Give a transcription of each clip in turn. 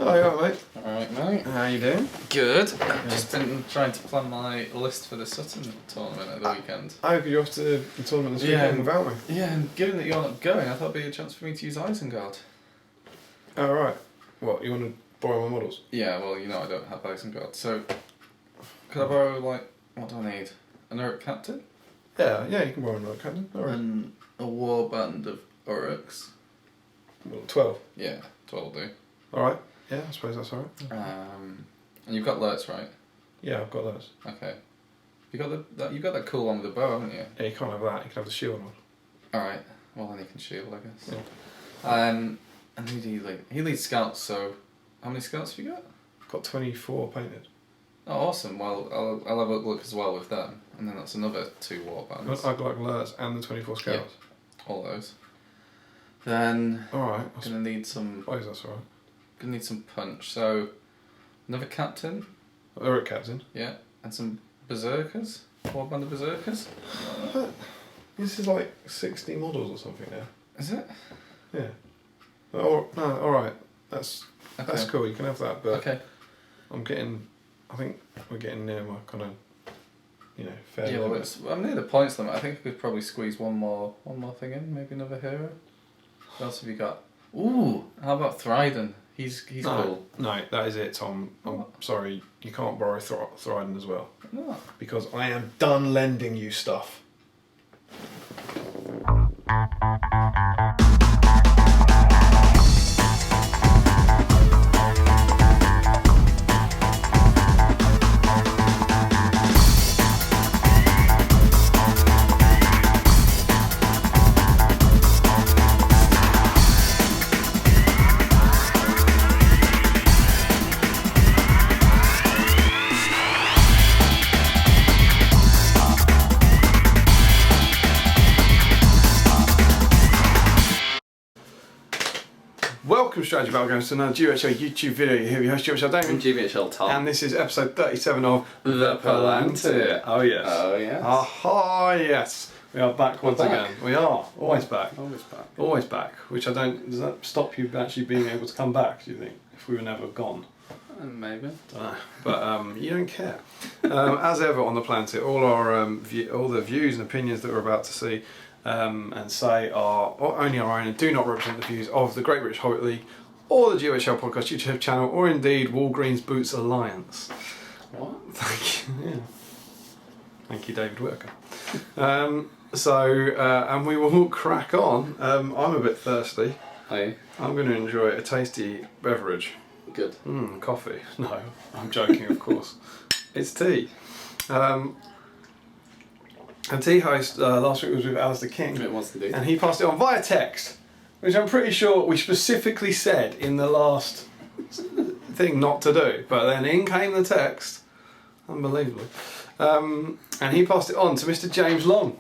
Oh, you alright, mate? Alright, mate. How you doing? Good. I've just been trying to plan my list for the Sutton tournament at the weekend. I hope you're off to the tournament this weekend without me. Yeah, and given that you're not going, I thought it'd be a chance for me to use Isengard. Oh, right. What, you want to borrow my models? Yeah, well, you know I don't have Isengard, so... Could I borrow, like, what do I need? An Uruk Captain? Yeah, you can borrow another captain. Alright. And a warband of Uruks. Well, 12. Yeah, 12 will do. Alright. Yeah, I suppose that's alright. And you've got Lurts, right? Yeah, I've got those. Okay. You got that cool one with the bow, haven't you? Yeah, you can't have that. You can have the shield one. Alright. Well, then you can shield, I guess. Yeah. And who do you lead? He leads scouts, so how many scouts have you got? Got 24 painted. Oh, awesome. Well, I'll have a look as well with them. And then that's another 2 warbands. I'd like Lurts and the 24 scouts. Yeah, all those. Then Alright. gonna need some. Oh, that's alright. Gonna need some punch. So another captain. Uruk captain. Yeah, and some berserkers. Warband of berserkers. This is like 60 models or something now. Is it? Yeah. Oh, no, alright. That's Okay. cool. You can have that, but Okay. I think we're getting near my kind of, fair Yeah, well, limit. I'm near the points limit. I think I could probably squeeze one more thing in. Maybe another hero. What else have you got? Ooh, how about Thryden? He's cool. No, that is it, Tom. I'm What? sorry, you can't borrow Thryden as well. No. Because I am done lending you stuff. Welcome, Strategy Battlegrounds, to another GHL YouTube video. You're here with your host, GHL Damian. GBHL Tom. And this is episode 37 of The Palantir. Oh, yes. Oh, yes. Aha, yes. We are back once back. again. We are. Always back. Always back. Always back. Which does that stop you actually being able to come back, do you think? If we were never gone? Maybe. Dunno. But you don't care. As ever on the Palantir, all the views and opinions that we're about to see and say are only our own and do not represent the views of the Great British Hobbit League or the GHL Podcast YouTube channel or indeed Walgreens Boots Alliance. What? Thank you. Yeah. Thank you, David Whittaker. And we will crack on. I'm a bit thirsty. Hey. I'm going to enjoy a tasty beverage. Good. Coffee. No, I'm joking, of course. It's tea. And tea host last week was with Alistair King. It was indeed. And he passed it on via text, which I'm pretty sure we specifically said in the last thing not to do. But then in came the text, unbelievably. And he passed it on to Mr. James Long.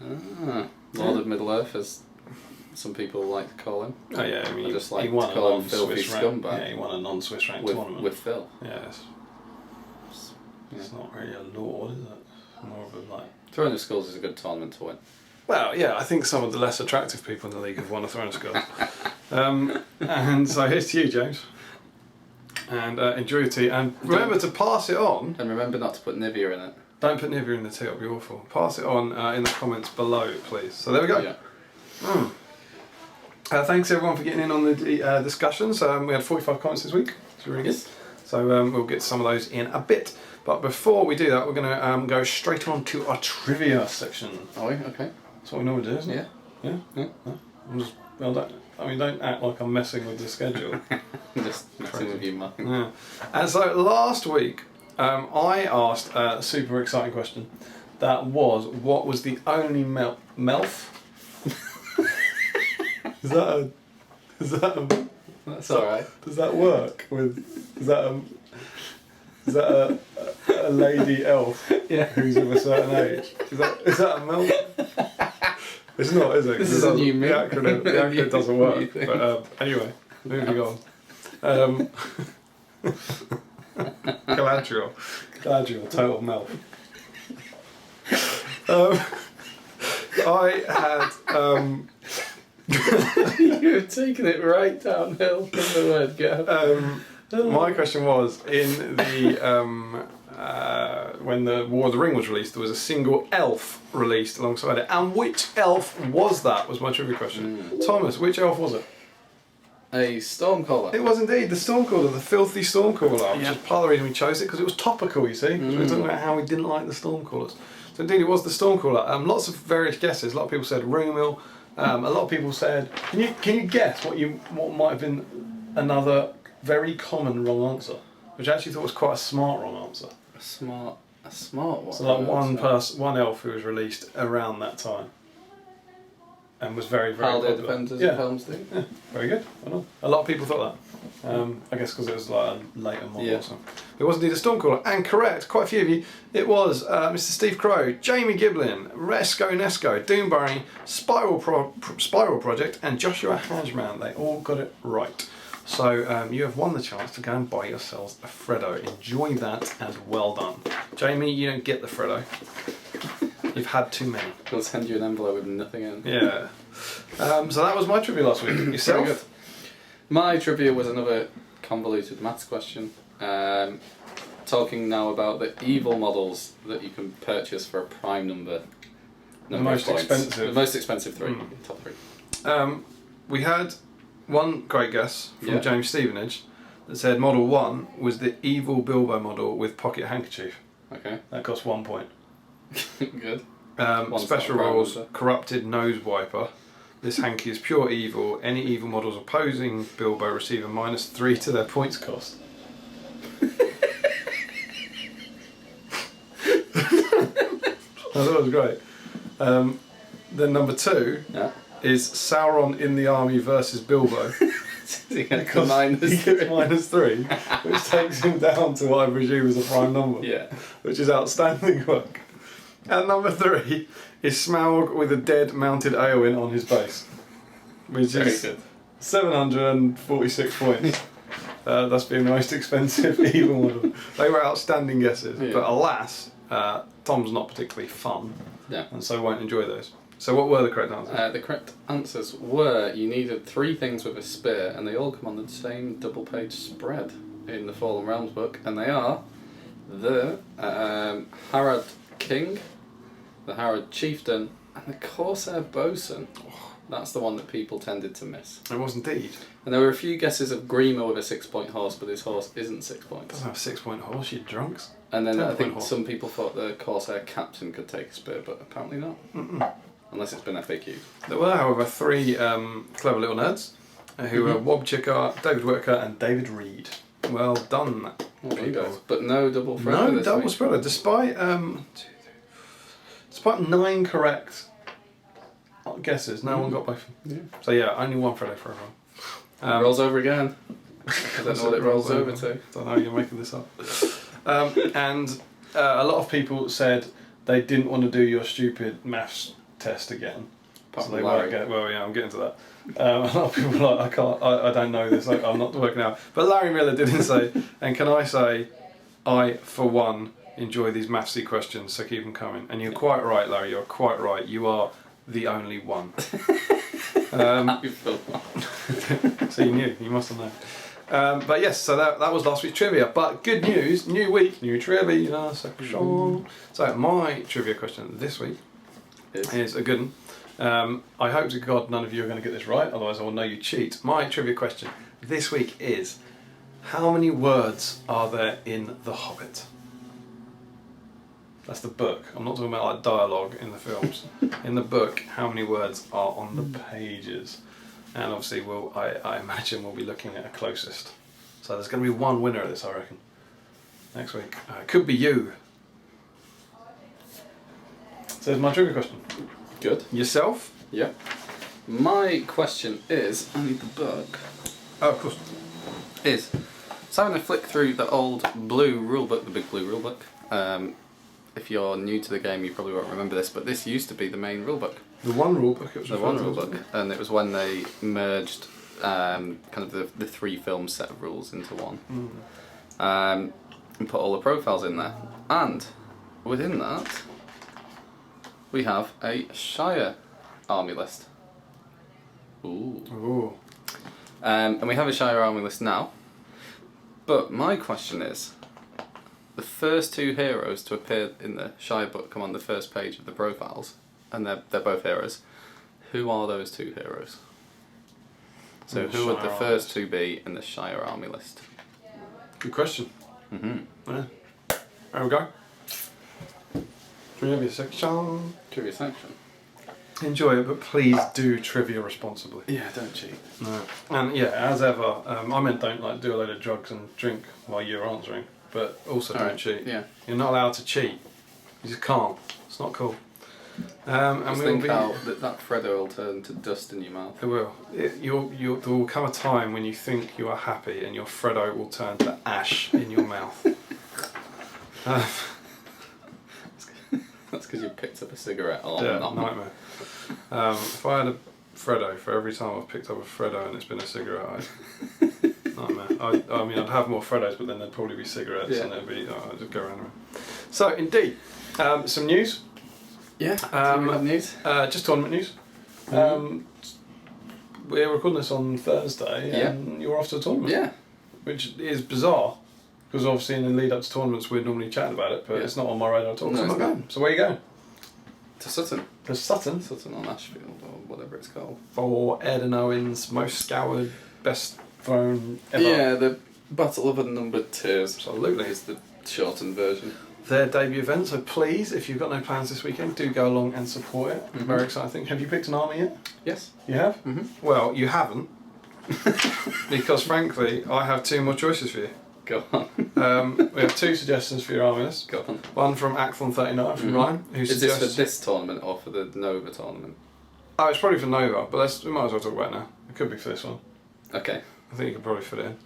Lord of Middle Earth, as some people like to call him. Oh yeah, I mean, I just like he to won a call him filthy non-Swiss rank. scumbag. Yeah, he won a non-Swiss rank tournament. With Phil. Yes. It's not really a lord, is it? More of a like. Throne of Skulls is a good tournament to win. Well, yeah, I think some of the less attractive people in the league have won a Throne of Skulls. And so here's to you, James. And enjoy your tea. And remember to pass it on. And remember not to put Nivea in it. Don't put Nivea in the tea, it'll be awful. Pass it on in the comments below, please. So there we go. Yeah. Thanks everyone for getting in on the discussions. We had 45 comments this week. It's really good. So we'll get some of those in a bit. But before we do that, we're going to go straight on to our trivia section. Are we? Okay. That's what we normally do, isn't it? Yeah. Yeah? Don't act like I'm messing with the schedule. Just messing with you, Mark. Yeah. And so last week, I asked a super exciting question. That was, what was the only MILF? Is that That's alright. Does that work? Is that a lady elf? Yeah. Who's of a certain age? Is that a MILF? It's not, is it? This is a new The acronym doesn't work. But anyway, moving on. Galadriel, total MILF. I had You've taken it right downhill from the word go. My question was, in the when the War of the Ring was released, there was a single elf released alongside it. And which elf was that, was my trivia question. Thomas, which elf was it? A Stormcaller. It was indeed the Stormcaller, the filthy Stormcaller, which Yeah. is part of the reason we chose it, because it was topical, you see. So we were talking about how we didn't like the Stormcallers. So indeed it was the Stormcaller. Lots of various guesses. A lot of people said Rumil. A lot of people said... Can you guess what might have been another very common wrong answer? Which I actually thought was quite a smart wrong answer. A smart one. So like one elf who was released around that time. And was very, very Haldir popular. Defenders of Helm's Deep. Yeah, very good. Well done. A lot of people thought that. I guess because it was like a later model or something. It was indeed a Stormcaller. And correct, quite a few of you. It was Mr. Steve Crow, Jamie Giblin, Resco Nesco, Doombarry, Spiral Project, and Joshua Hajman. They all got it right. So you have won the chance to go and buy yourselves a Freddo. Enjoy that and well done. Jamie, you don't get the Freddo. You've had too many. They'll send you an envelope with nothing in. Yeah. So that was my trivia last week. Yourself? Very good. My trivia was another convoluted maths question. Talking now about the evil models that you can purchase for a prime number. The most expensive. The most expensive three. Top three. We had one great guess from James Stevenage that said Model 1 was the evil Bilbo model with pocket handkerchief. Okay. That cost 1 point. Good. Special rules, corrupted nose wiper. This hanky is pure evil. Any evil models opposing Bilbo receive a -3 to their points cost. I thought it was great. Then number 2 is Sauron in the army versus Bilbo. He gets Because he gets -3, which takes him down to what I presume is a prime number. Yeah. Which is outstanding work. And number 3 is Smaug with a dead mounted Eowyn on his base, which Very is good. 746 points. That's been the most expensive evil model. They were outstanding guesses, but alas, Tom's not particularly fun, and so won't enjoy those. So what were the correct answers? The correct answers were you needed 3 things with a spear, and they all come on the same double-page spread in the Fallen Realms book, and they are the Harad King, the Harad Chieftain, and the Corsair Bosun. That's the one that people tended to miss. It was indeed. And there were a few guesses of Grima with a 6-point horse, but his horse isn't 6 points. Doesn't have a 6-point horse, you drunks. And then I think horse. some people thought the Corsair Captain could take a spear, but apparently not. Unless it's been FAQ. There were, however, 3 clever little nerds who were Wob Chickar, David Whittaker, and David Reed. Well done, Well, you people. guys. But no double spreader No this double week. spreader, despite 9 correct guesses. No one got both. Yeah. So yeah, only one Freddo for everyone. Rolls over again. I don't know what it rolls over to. Don't know, you're making this up. And a lot of people said they didn't want to do your stupid maths test again. Apart So from they Larry. weren't getting, well, yeah, I'm getting to that. A lot of people were like, I don't know this, I'm not working out. But Larry Miller didn't say, and can I say, I, for one, enjoy these mathsy questions, so keep them coming. And you're quite right, Larry, you're quite right. You are the only one. So you knew, you must have known. But yes, so that was last week's trivia. But good news, new week, new trivia section. So my trivia question this week is a good one. I hope to God none of you are going to get this right, otherwise I will know you cheat. My trivia question this week is, how many words are there in The Hobbit? That's the book. I'm not talking about like dialogue in the films. In the book, how many words are on the pages? And obviously, I imagine we'll be looking at a closest. So there's going to be one winner of this, I reckon, next week. It could be you. So there's my trivia question. Good. Yourself? Yeah. My question is, I need the book. Oh, of course. So having a flick through the old blue rulebook, the big blue rulebook. If you're new to the game, you probably won't remember this, but this used to be the main rulebook. The one rulebook. It was The one rulebook, and it was when they merged kind of the 3 film set of rules into one, and put all the profiles in there. And within that, we have a Shire army list. Ooh. Ooh. And we have a Shire Army list now. But my question is, the first 2 heroes to appear in the Shire book come on the first page of the profiles, and they're both heroes. Who are those 2 heroes? So who would the first 2 be in the Shire Army list? Good question. Mm-hmm. Yeah. There we go. Trivia section. Trivia section. Enjoy it, but please do trivia responsibly. Yeah, don't cheat. No. And yeah, as ever, I meant don't do a load of drugs and drink while you're answering, but also don't cheat. Yeah. You're not allowed to cheat. You just can't. It's not cool. And Just think how that Freddo will turn to dust in your mouth. It will. There will come a time when you think you are happy and your Freddo will turn to ash in your mouth. That's because you picked up a cigarette. Oh, Yeah, no. nightmare. If I had a Freddo for every time I've picked up a Freddo and it's been a cigarette, nightmare. I mean, I'd have more Freddos, but then there'd probably be cigarettes and it'd be, I'd just go around and around. So, indeed, some news. Yeah, do we have news? Just tournament news. We're recording this on Thursday and you're off to the tournament. Yeah. Which is bizarre, because obviously in the lead up to tournaments we're normally chatting about it, but it's not on my radar at all. No, So I'm it's not going. So where are you going? To Sutton. To Sutton. Sutton on Ashfield, or whatever it's called. For Ed and Owen's most scoured, best thrown ever. Yeah, the Battle of Unnumbered Tears. Absolutely. Is the shortened version. Their debut event, so please, if you've got no plans this weekend, do go along and support it. Mm-hmm. Very exciting. Have you picked an army yet? Yes. You have? Mm-hmm. Well, you haven't. Because frankly, I have 2 more choices for you. Go on. We have 2 suggestions for your army list. Go on. One from Axlon39 from Ryan, who Is suggests... this for this tournament or for the Nova tournament? Oh, it's probably for Nova, but we might as well talk about it now. It could be for this one. Okay. I think you could probably fit it in.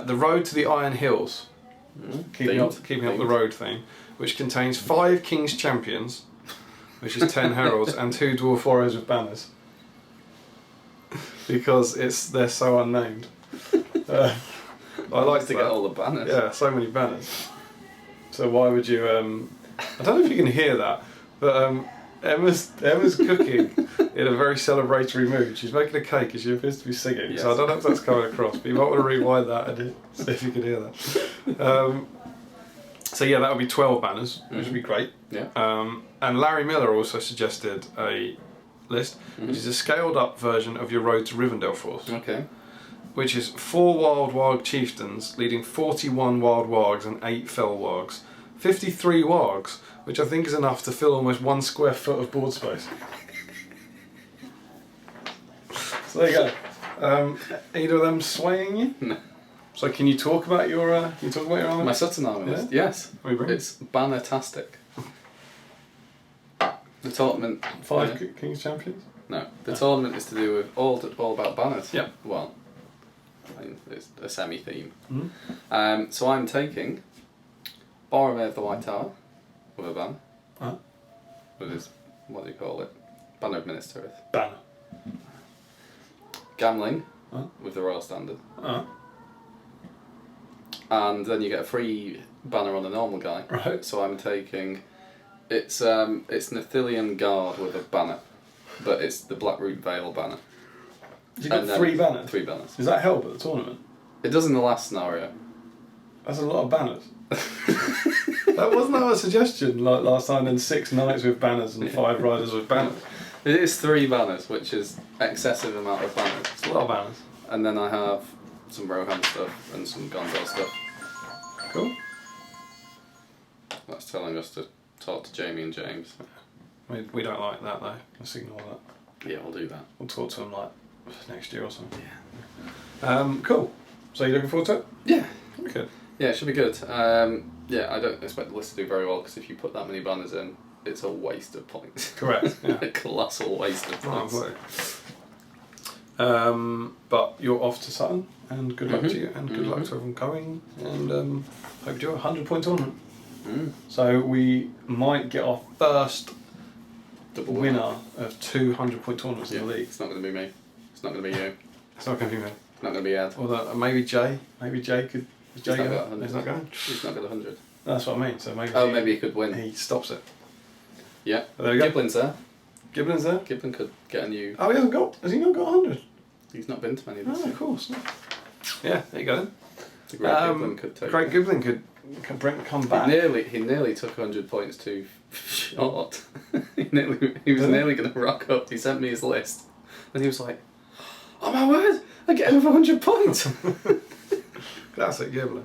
The Road to the Iron Hills. Keeping up the road thing, which contains 5 King's Champions, which is 10 Heralds, and 2 Dwarf Warriors with banners. Because they're so unnamed. I like to get all the banners. Yeah, so many banners. So why would you? I don't know if you can hear that, but Emma's cooking in a very celebratory mood. She's making a cake and she appears to be singing. Yes. So I don't know if that's coming across, but you might want to rewind that and see if you can hear that. So yeah, that would be 12 banners, which would be great. Yeah. And Larry Miller also suggested a list, which is a scaled up version of your Road to Rivendell force. Okay. Which is 4 wild warg chieftains leading 41 wild wargs and 8 fell wargs. 53 wargs, which I think is enough to fill almost 1 square foot of board space. So there you go. Either of them swaying you? No. So can you talk about your army? My Sutton army list? Yes. What are you bringing? It's banner-tastic. The tournament... 5 King's Champions? No. The tournament is to do with all about banners. Yep. Well, I mean, it's a semi-theme. Mm-hmm. So I'm taking Boromir of the White Tower with a banner. Uh-huh. With his, what do you call it? Banner of Minas Tirith. Banner. Gamling Uh-huh. with the Royal Standard. Uh-huh. And then you get a free banner on the normal guy. Right. So I'm taking... It's Nathilian Guard with a banner. But it's the Blackroot Vale banner. You got 3 banners? 3 banners. Does that help at the tournament? It does in the last scenario. That's a lot of banners. Wasn't that a suggestion like last time? Then 6 knights with banners and 5 riders with banners. It is 3 banners, which is excessive amount of banners. It's a lot of banners. And then I have some Rohan stuff and some Gondor stuff. Cool. That's telling us to talk to Jamie and James. We don't like that though. Let's ignore that. Yeah, we'll do that. We'll talk to them like next year or something. Yeah. Cool. So you looking forward to it? Yeah. Good. Yeah, it should be good. Yeah, I don't expect the list to do very well because if you put that many banners in, it's a waste of points. Correct. Yeah. A colossal waste of points. But you're off to Sutton, and good luck to you, and good luck to everyone going, and hope you do a 100-point tournament. So we might get our first Double winner of 200-point tournaments in the league. It's not going to be me. It's not going to be you. It's not going to be me. It's not going to be Ed. Or maybe Jay. Maybe Jay could. Is Jay He's not going? got 100. He's not going. He's not got 100. That's what I mean. So maybe. Oh, maybe he could win. He stops it. Yeah. There we go. Giblin's there. Giblin's there? Giblin could get a new... Oh, has he not got 100? He's not been to many this Oh, year. of course. Yeah, there you go then. The Great Giblin could take Great it. Giblin could come back. He nearly took 100 points too short. he was nearly going to rock up. He sent me his list. And he was like, oh my word, I get over 100 points. Classic Giblin.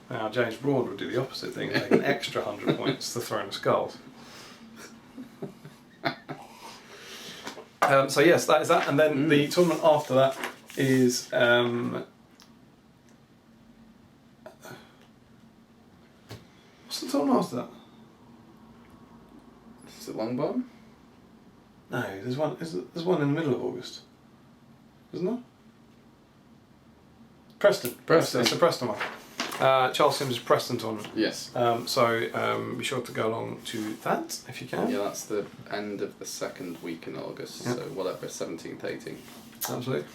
Now, James Broad would do the opposite thing, take an extra 100 points to throw in the skulls. So yes, that is that. And then the tournament after that is... what's the tournament after that? Is it Longbourn? No, there's one in the middle of August. Isn't there? Preston. Preston. It's the Preston one. Charles Sims' Preston tournament. Yes. So be sure to go along to that if you can. Yeah, that's the end of the second week in August, Yep. so whatever, 17th, 18th. Absolutely.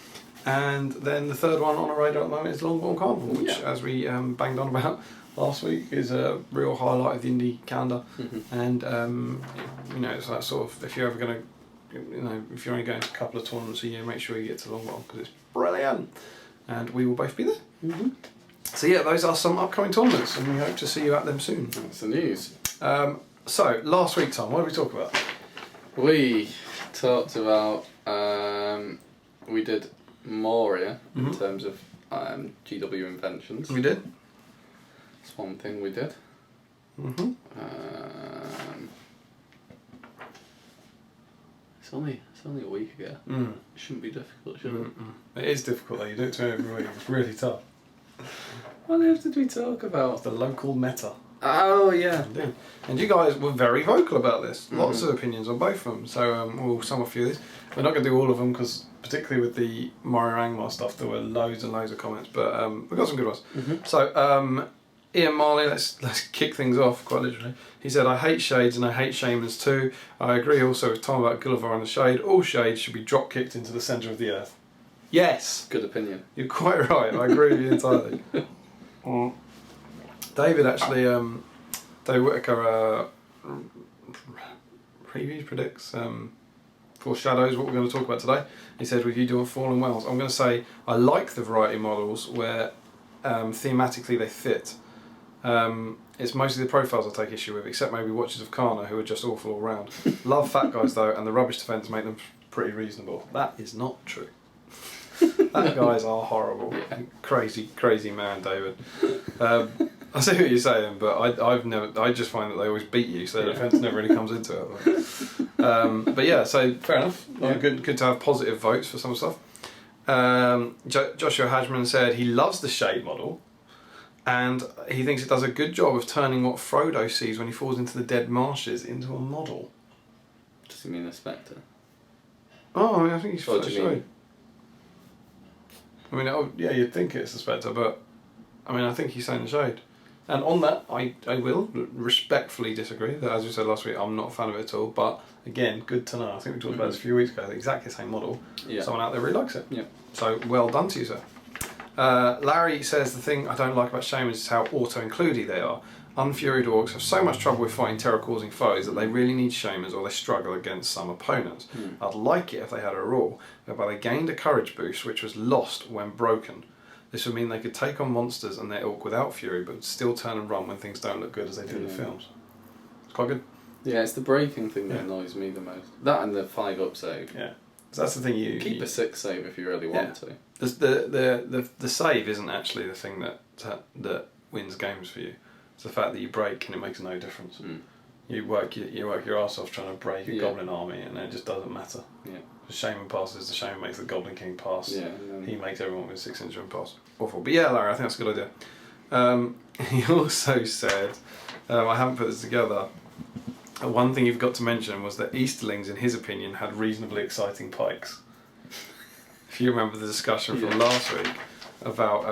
And then the third one on our radar at the moment is Longbourn Carnival, which, as we banged on about last week, is a real highlight of the indie calendar. And it's that sort of, if you're ever going to, if you're only going to a couple of tournaments a year, make sure you get to Longbourn because it's brilliant. And we will both be there. So yeah, those are some upcoming tournaments, and we hope to see you at them soon. That's the news. So last week, Tom, what did we talk about? We talked about, we did Moria in terms of GW Inventions. We did. That's one thing we did. It's only a week ago. It shouldn't be difficult, should it? It is difficult though, you do it to me every week, it's really tough. What else did we talk about? It's the local meta. Oh, yeah. Indeed. And you guys were very vocal about this. Lots of opinions on both of them. So we'll sum a few of these. We're not going to do all of them because, particularly with the Mario Angmar stuff, there were loads and loads of comments. But we've got some good ones. So Ian Marley, let's kick things off quite literally. He said, I hate shades and I hate shamans too. I agree also with Tom about Gulliver and the shade. All shades should be drop kicked into the centre of the earth. Yes! Good opinion. You're quite right. I agree with you entirely. David actually, David Whittaker predicts, foreshadows what we're going to talk about today. He said, with you doing Fallen Wells, I'm going to say I like the variety models where thematically they fit. It's mostly the profiles I take issue with, except maybe Watchers of Karna, who are just awful all round. Love fat guys though, and the rubbish defence make them pretty reasonable. That is not true. That guys are horrible. Yeah. Crazy man, David. I see what you're saying, but I just find that they always beat you, so the defence never really comes into it. But yeah, so fair enough. Yeah. Good to have positive votes for some stuff. Joshua Hajman said he loves the shade model, and he thinks it does a good job of turning what Frodo sees when he falls into the dead marshes into a model. Does he mean a spectre? Oh, I mean, I think he's What do you mean? shade. I mean, yeah, you'd think it's a spectre, but I mean, I think he's saying the shade. And on that, I will respectfully disagree. That, as we said last week, I'm not a fan of it at all. But again, good to know. I think we talked about this a few weeks ago. Exactly the same model. Yeah. Someone out there really likes it. Yeah. So well done to you, sir. Larry says the thing I don't like about shamans is how auto-includey they are. Unfuried orcs have so much trouble with fighting terror-causing foes that they really need shamans or they struggle against some opponents. I'd like it if they had a rule whereby they gained a courage boost which was lost when broken. This would mean they could take on monsters and their orc without fury but still turn and run when things don't look good as they do in the films. It's quite good. Yeah, it's the breaking thing that annoys me the most. That and the 5-up save. Yeah. So that's the thing you... Keep a 6 save if you really want to. The save isn't actually the thing that wins games for you. It's the fact that you break and it makes no difference. You work your arse off trying to break a goblin army and it just doesn't matter. Yeah. The shaman passes, the shaman makes the Goblin King pass. Yeah, he makes everyone with 6 inch pass. Awful. But yeah, Larry, I think that's a good idea. He also said, I haven't put this together, one thing you've got to mention was that Easterlings, in his opinion, had reasonably exciting pikes. If you remember the discussion from last week about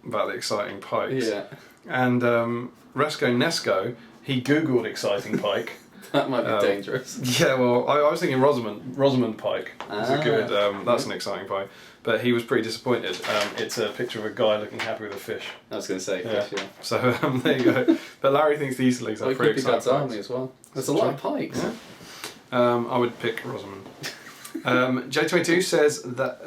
the exciting pikes. Yeah. And Resco Nesco, he Googled exciting pike. That might be dangerous. Yeah, well, I was thinking Rosamund pike is a good, that's an exciting pike. But he was pretty disappointed. It's a picture of a guy looking happy with a fish. I was going to say fish, yeah. So there you go. But Larry thinks the Easterlings are pretty exciting. God's army as well. There's a lot of pikes. I would pick Rosamund. J22 says that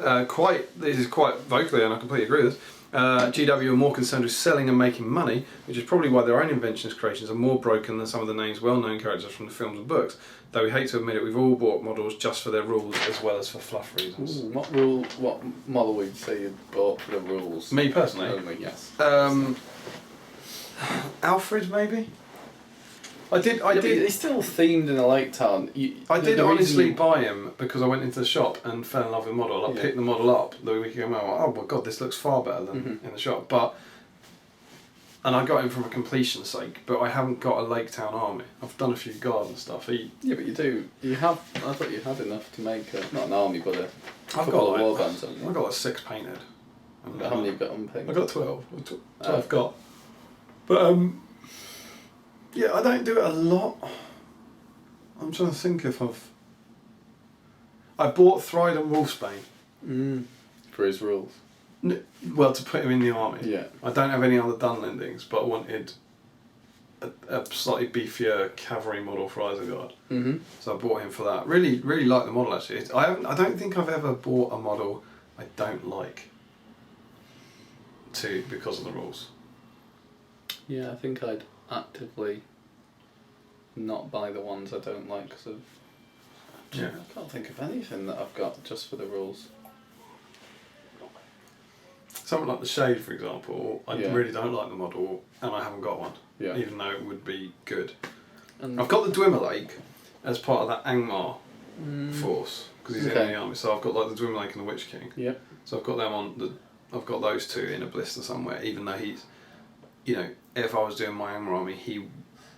this is quite vocally, and I completely agree with this. GW are more concerned with selling and making money, which is probably why their own Inventions creations are more broken than some of the names well-known characters from the films and books. Though we hate to admit it, we've all bought models just for their rules as well as for fluff reasons. Ooh, what model would you say you bought for the rules? Me personally? Only, yes. Alfred, maybe? I did. He's still themed in a lake town. I did honestly buy him because I went into the shop and fell in love with the model. I picked the model up the week ago. Oh my god, this looks far better than in the shop. And I got him from a completion sake, but I haven't got a Lake Town army. I've done a few garden stuff. Yeah, but you do. You have. I thought you had enough to make not an army, but a I've couple got of warbands. I've got 6 painted. How many have you got unpainted? I've got 12. 12 I've got. But yeah, I don't do it a lot. I'm trying to think if I bought Thride and Wolfsbane. For his rules. Well, to put him in the army. Yeah. I don't have any other Dunlendings, but I wanted a slightly beefier cavalry model for Isengard. So I bought him for that. Really, really like the model actually. I don't think I've ever bought a model I don't like because of the rules. Yeah, I think I'd actively not buy the ones I don't like because of. Yeah. I can't think of anything that I've got just for the rules. Something like the Shade, for example, I really don't like the model, and I haven't got one. Yeah. Even though it would be good. And I've got the Dwemer Lake as part of that Angmar force because he's in the army. So I've got like the Dwemer Lake and the Witch King. Yeah. So I've got them on the. I've got those two in a blister somewhere. Even though he's, if I was doing my Angmar army, he,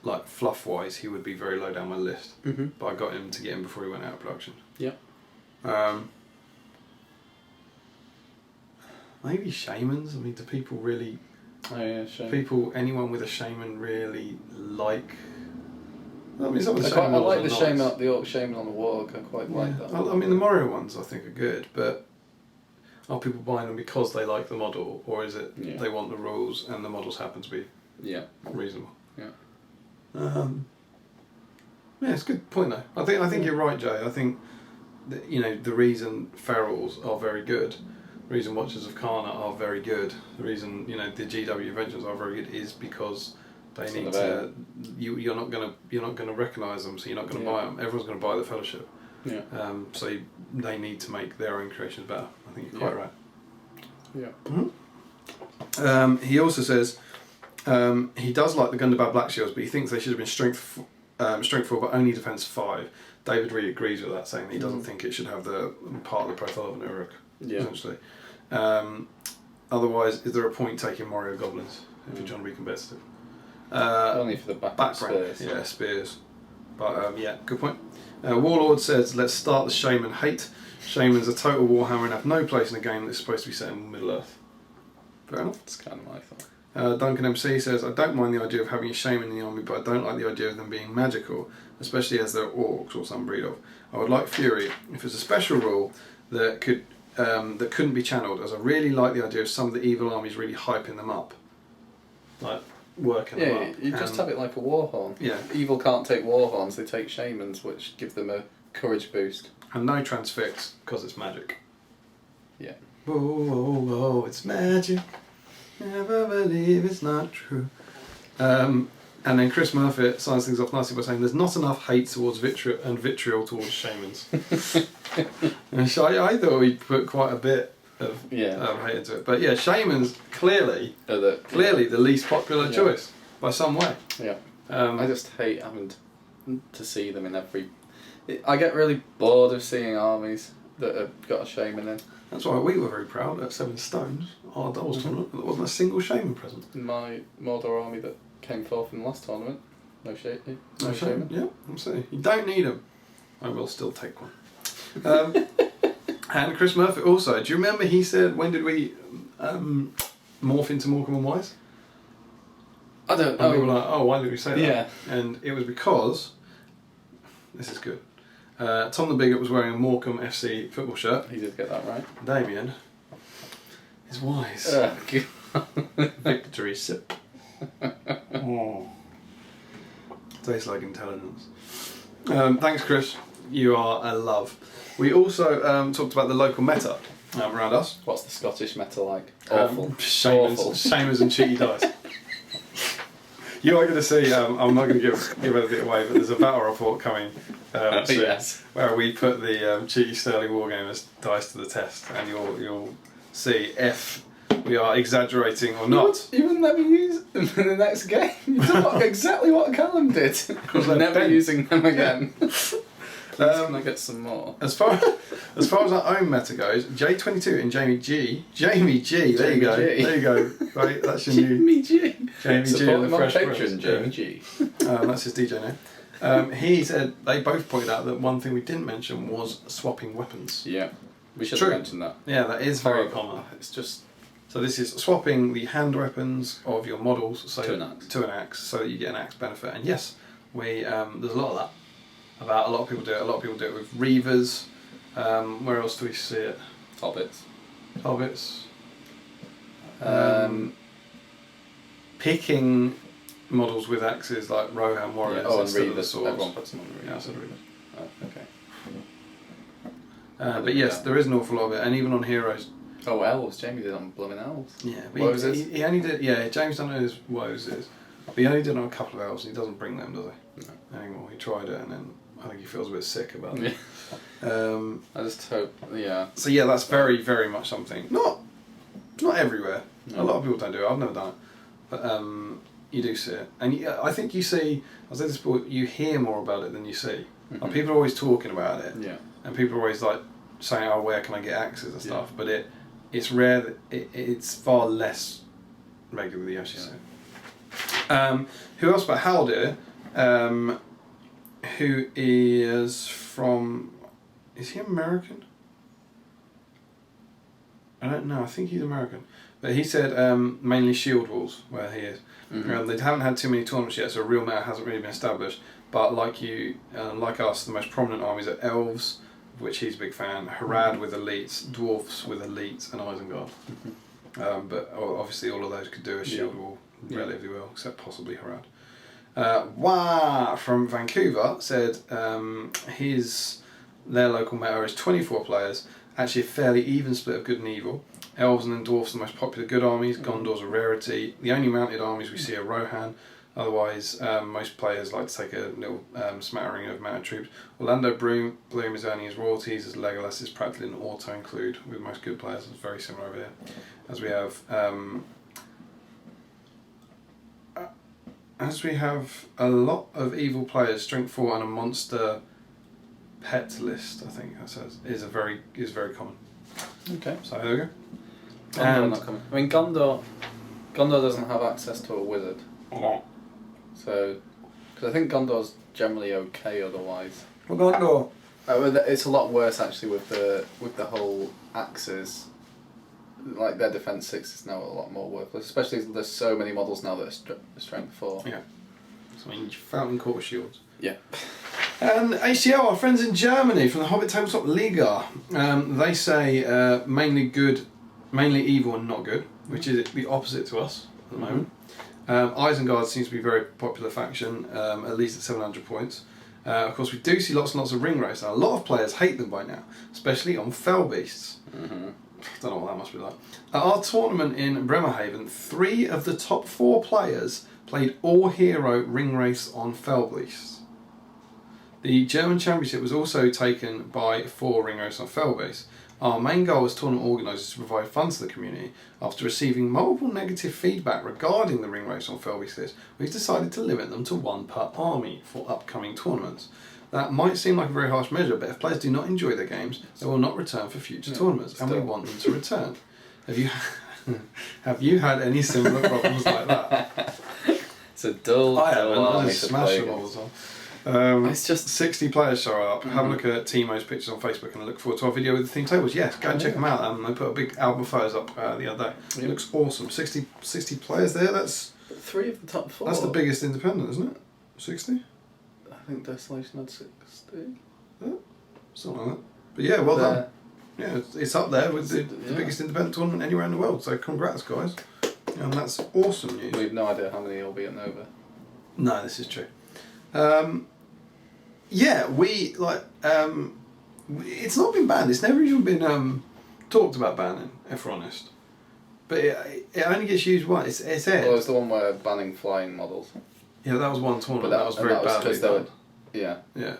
like fluff wise, he would be very low down my list. But I got him to get him before he went out of production. Yeah. Maybe shamans. I mean, do people really? Oh yeah, shaman. Anyone with a shaman really like? I mean, some of the I like the nice. shaman, the orc shaman on the warg. I quite like that. I mean, the Morio ones I think are good, but are people buying them because they like the model, or is it they want the rules and the models happen to be reasonable? Yeah. Yeah, it's a good point though. I think you're right, Jay. I think that, the reason ferals are very good. The reason Watchers of Kana are very good, the reason the GW Inventions are very good is because they need to. You're not gonna recognise them, so you're not gonna buy them. Everyone's gonna buy the Fellowship. Yeah. So they need to make their own creations better. I think you're quite right. Yeah. He also says he does like the Gundabad Black Shields, but he thinks they should have been strength 4, but only defense 5. David really agrees with that, saying that he doesn't think it should have the part of the profile of an Uruk. Yeah. Essentially. Otherwise, is there a point taking Morio Goblins if you're trying to be competitive? Only for the background spears. Yeah, spears. But yeah, good point. Warlord says, let's start the Shaman hate. Shaman's a total warhammer and have no place in a game that's supposed to be set in Middle Earth. Fair enough. That's kind of my thought. Duncan MC says, I don't mind the idea of having a shaman in the army, but I don't like the idea of them being magical, especially as they're orcs or some breed of. I would like Fury if it's a special rule that couldn't be channeled, as I really like the idea of some of the evil armies really hyping them up, like working them up. Yeah, you just have it like a warhorn. Yeah. Evil can't take warhorns; they take shamans, which give them a courage boost. And no transfix because it's magic. Yeah. Whoa, whoa, whoa! It's magic. Never believe it's not true. And then Chris Murphy signs things off nicely by saying there's not enough hate towards vitriol towards shamans. And I thought we put quite a bit of hate into it. But yeah, shamans clearly the least popular choice by some way. Yeah. I just hate having to see them in every. I get really bored of seeing armies that have got a shaman in. That's why we were very proud at 7 Stones, our doubles tournament, there wasn't a single shaman present. My Mordor army that came forth in the last tournament, no shaman. Yeah, I'm saying. You don't need them. I will still take one. And Chris Murphy also, do you remember he said, when did we morph into Morecambe and Wise? I don't know. And we were like, oh, why did we say that? Yeah. And it was because, this is good, Tom the Bigot was wearing a Morecambe FC football shirt. He did get that right. Damien is Wise. Victory sip. Oh. Tastes like intelligence. Thanks, Chris. You are a love. We also talked about the local meta around us. What's the Scottish meta like? Awful. Shamers and cheaty dice. You are going to see, I'm not going to give anything away, but there's a battle report coming soon, Yes. where we put the cheaty Sterling Wargamers dice to the test, and you'll see if we are exaggerating or not. You would never use them in the next game. You did exactly what Callum did. they're Never bent. using them again. Can I get some more? As far as our own meta goes, J22 and Jamie G. There you go. G. There you go. Right, that's your new Jamie G. Jamie G. Support and him the on Fresh Patreon, Prince. Jamie G. That's his DJ name. He said they both pointed out that one thing we didn't mention was swapping weapons. Yeah, we should True. have mentioned that. Yeah, that is very common. It's just So this is swapping the hand weapons of your models to an axe. to an axe, so that you get an axe benefit. And yes, we there's a lot of that. A lot of people do it. A lot of people do it with Reavers. Where else do we see it? Hobbits. Hobbits. Um, Picking models with axes like Rohan warriors. Yeah. Oh, and instead of the Reavers. swords. Everyone puts them on the Yeah, I Reavers. said Reavers. Oh, okay. But yes, there is an awful lot of it, and even on Heroes. Oh, elves. Jamie did on blooming elves. Yeah, Woes is? he only did. Yeah, James done it as woes is, but he only did it on a couple of elves. And he doesn't bring them, does he? No. Anymore. He tried it, and then I think he feels a bit sick about it. Yeah. I just hope. Yeah. So yeah, that's very, very much something. Not everywhere. No. A lot of people don't do it. I've never done it, but you do see it, and I think you see. I said this before. You hear more about it than you see. Mm-hmm. Like, people are always talking about it, Yeah. and people are always like saying, "Oh, where can I get axes and stuff?" But it's rare. That it's far less regular than you actually see. Who else but Haldir, who is from... Is he American? I don't know, I think he's American. But he said mainly shield walls, where he is. Mm-hmm. They haven't had too many tournaments yet, so real meta hasn't really been established. But like us, the most prominent armies are elves, of which he's a big fan, Harad with elites, dwarfs with elites, and Isengard. But obviously all of those could do a shield wall relatively well, except possibly Harad. Wah from Vancouver said their local meta is 24 players, actually a fairly even split of good and evil. Elves and then dwarfs are the most popular good armies, Gondor's a rarity. The only mounted armies we see are Rohan. Otherwise, most players like to take a little smattering of mounted troops. Orlando Bloom is earning his royalties as Legolas is practically an auto-include with most good players. It's very similar over here. As we have a lot of evil players, strength 4 and a monster pet list, I think that says, is very common. Okay. So there we go. Gondor not coming. I mean, Gondor doesn't have access to a wizard. So, because I think Gondor's generally okay otherwise. Well, Gondor. It's a lot worse actually with the whole axes. Like their defense 6 is now a lot more worthless, especially as there's so many models now that are strength 4. Yeah. So I mean, Fountain Court shields. Yeah. And ACL, our friends in Germany from the Hobbit Tabletop Liga, they say mainly good, mainly evil and not good, which is the opposite to us at the moment. Isengard seems to be a very popular faction, at least at 700 points. Of course, we do see lots and lots of ring race, and a lot of players hate them by now, especially on fell beasts. I don't know what that must be like. At our tournament in Bremerhaven, 3 of the top 4 players played all-hero ring race on fell beasts. The German Championship was also taken by 4 ring race on fell beasts. Our main goal as tournament organisers is to provide fun to the community. After receiving multiple negative feedback regarding the ring race on fell beast list, we've decided to limit them to 1 per army for upcoming tournaments. That might seem like a very harsh measure, but if players do not enjoy their games, they will not return for future tournaments, and we want them to return. Have you had any similar problems like that? It's a dull I army just to smash play them all against. the time. It's just 60 players show up. Have a look at Timo's pictures on Facebook and look forward to our video with the theme tables. Yes, go and check them out. They put a big album of photos up the other day. It looks awesome. 60 players there. That's 3 of the top 4. the biggest independent, isn't it? 60? I think Desolation had 60. Something like that. But yeah, well done. Yeah, it's up there with the biggest independent tournament anywhere in the world. So congrats, guys. And that's awesome news. We've no idea how many will be at Nova. No, this is true. Yeah, we like. It's not been banned. It's never even been talked about banning, if we're honest. But it only gets used once. It's Ed. Well, it's the one where banning flying models. Yeah, that was one tournament. But that was very badly done. Yeah. Yeah,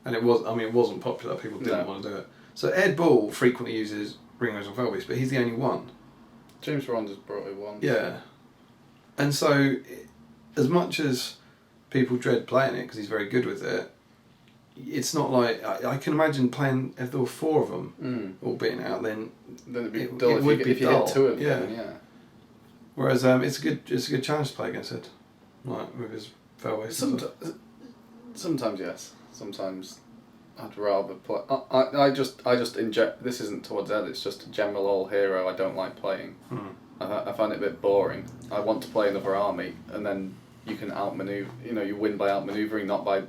and it was. I mean, it wasn't popular. People didn't No. want to do it. So Ed Ball frequently uses ringos and Felbeats, but he's the only one. James Ronda's brought it once. Yeah, and so as much as people dread playing it because he's very good with it, it's not like I can imagine playing if there were 4 of them all beating out. Then it'd be it dull if would you, be if you dull. hit 2 of Yeah. them. Yeah. Whereas it's a good challenge to play against Ed, like with his Felbeats. Sometimes yes. Sometimes I'd rather play. I just inject. This isn't towards Ed. It's just a general all hero. I don't like playing. I find it a bit boring. I want to play another army, and then you can outmaneuver. You know, you win by outmaneuvering, not by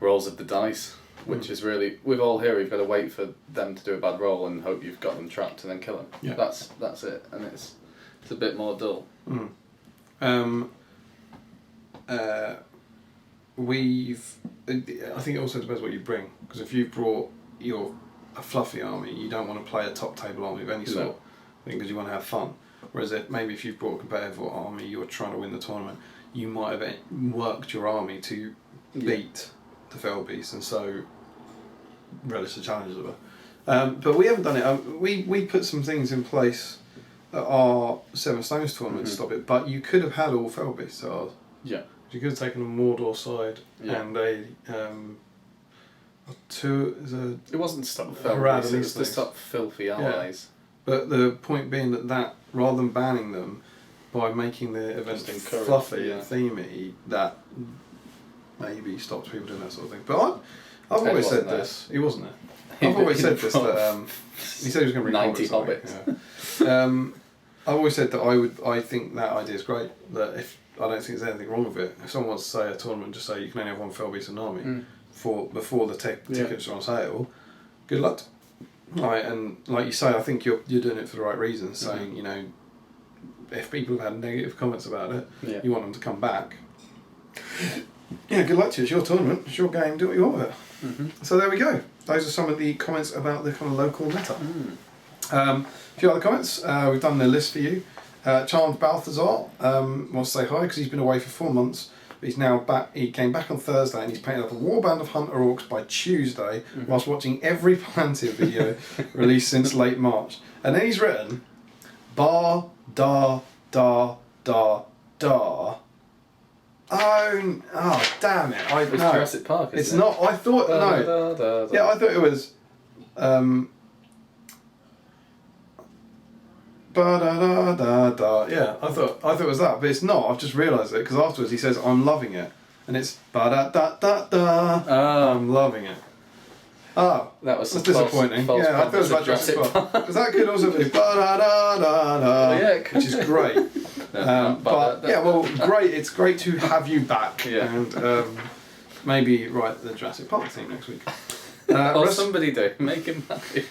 rolls of the dice. Which is really with all hero. You've got to wait for them to do a bad roll and hope you've got them trapped and then kill them. Yeah. That's it, and it's a bit more dull. I think it also depends what you bring, because if you've brought a fluffy army, you don't want to play a top table army of any sort. No. I think because you want to have fun. Whereas if you've brought a competitive army, you're trying to win the tournament, you might have worked your army to beat the Felbeast, and so relish the challenges of it. But we haven't done it. We put some things in place at our Seven Stones tournament to stop it, but you could have had all Felbeasts at ours. Yeah. You could have taken a Mordor side and a It wasn't to stop Harad Felbeast, and it was to things. stop filthy allies. But the point being that rather than banning them, by making the event Just encourage, fluffy yeah. and themey, that maybe stops people doing that sort of thing. But I've always said this. He wasn't there. I've always said this that he said he was going to bring 90 hobbits. Yeah. I've always said that I think that idea is great. That if I don't think there's anything wrong with it. If someone wants to say a tournament, just say you can only have one Felbeast in an army before the tickets are on sale. Good luck. Right, and like you say, I think you're doing it for the right reasons. Saying if people have had negative comments about it, you want them to come back. Yeah, good luck to you. It's your tournament. It's your game. Do what you want with it. So there we go. Those are some of the comments about the kind of local meta. A few other comments. We've done the list for you. Charmed Balthazar wants to say hi because he's been away for 4 months. But he's now back. He came back on Thursday and he's painted up a warband of Hunter Orcs by Tuesday whilst watching every Palantir video released since late March. And then he's written bar da da da da. Oh damn it! It's Jurassic Park, isn't it's it? not. I thought no. Yeah, I thought it was. Ba da da da da. Yeah, I thought it was that, but it's not. I've just realised it because afterwards he says I'm loving it, and it's ba da da da da. I'm loving it. Oh, that was that's disappointing. False yeah, I thought it was about Jurassic Park because that could also be ba da da da da, which is great. But yeah, well, great. It's great to have you back, and maybe write the Jurassic Park theme next week. Or somebody do. Make him happy.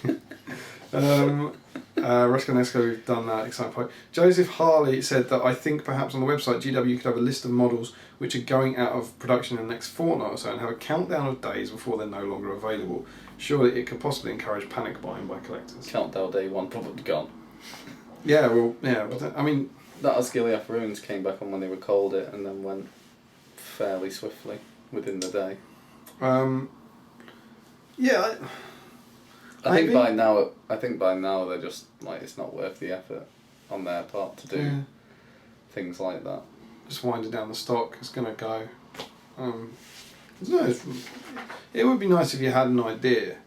Reskanesco, we've done that exciting point. Joseph Harley said that I think perhaps on the website GW could have a list of models which are going out of production in the next fortnight or so and have a countdown of days before they're no longer available. Surely it could possibly encourage panic buying by collectors. Countdown day 1 probably gone. Yeah, well, yeah, but I mean... That Osgiliath Ruins came back on when they recalled it and then went fairly swiftly within the day. Yeah, I think by now they're just like it's not worth the effort on their part to do things like that. Just winding down the stock, it's gonna go. No, it would be nice if you had an idea,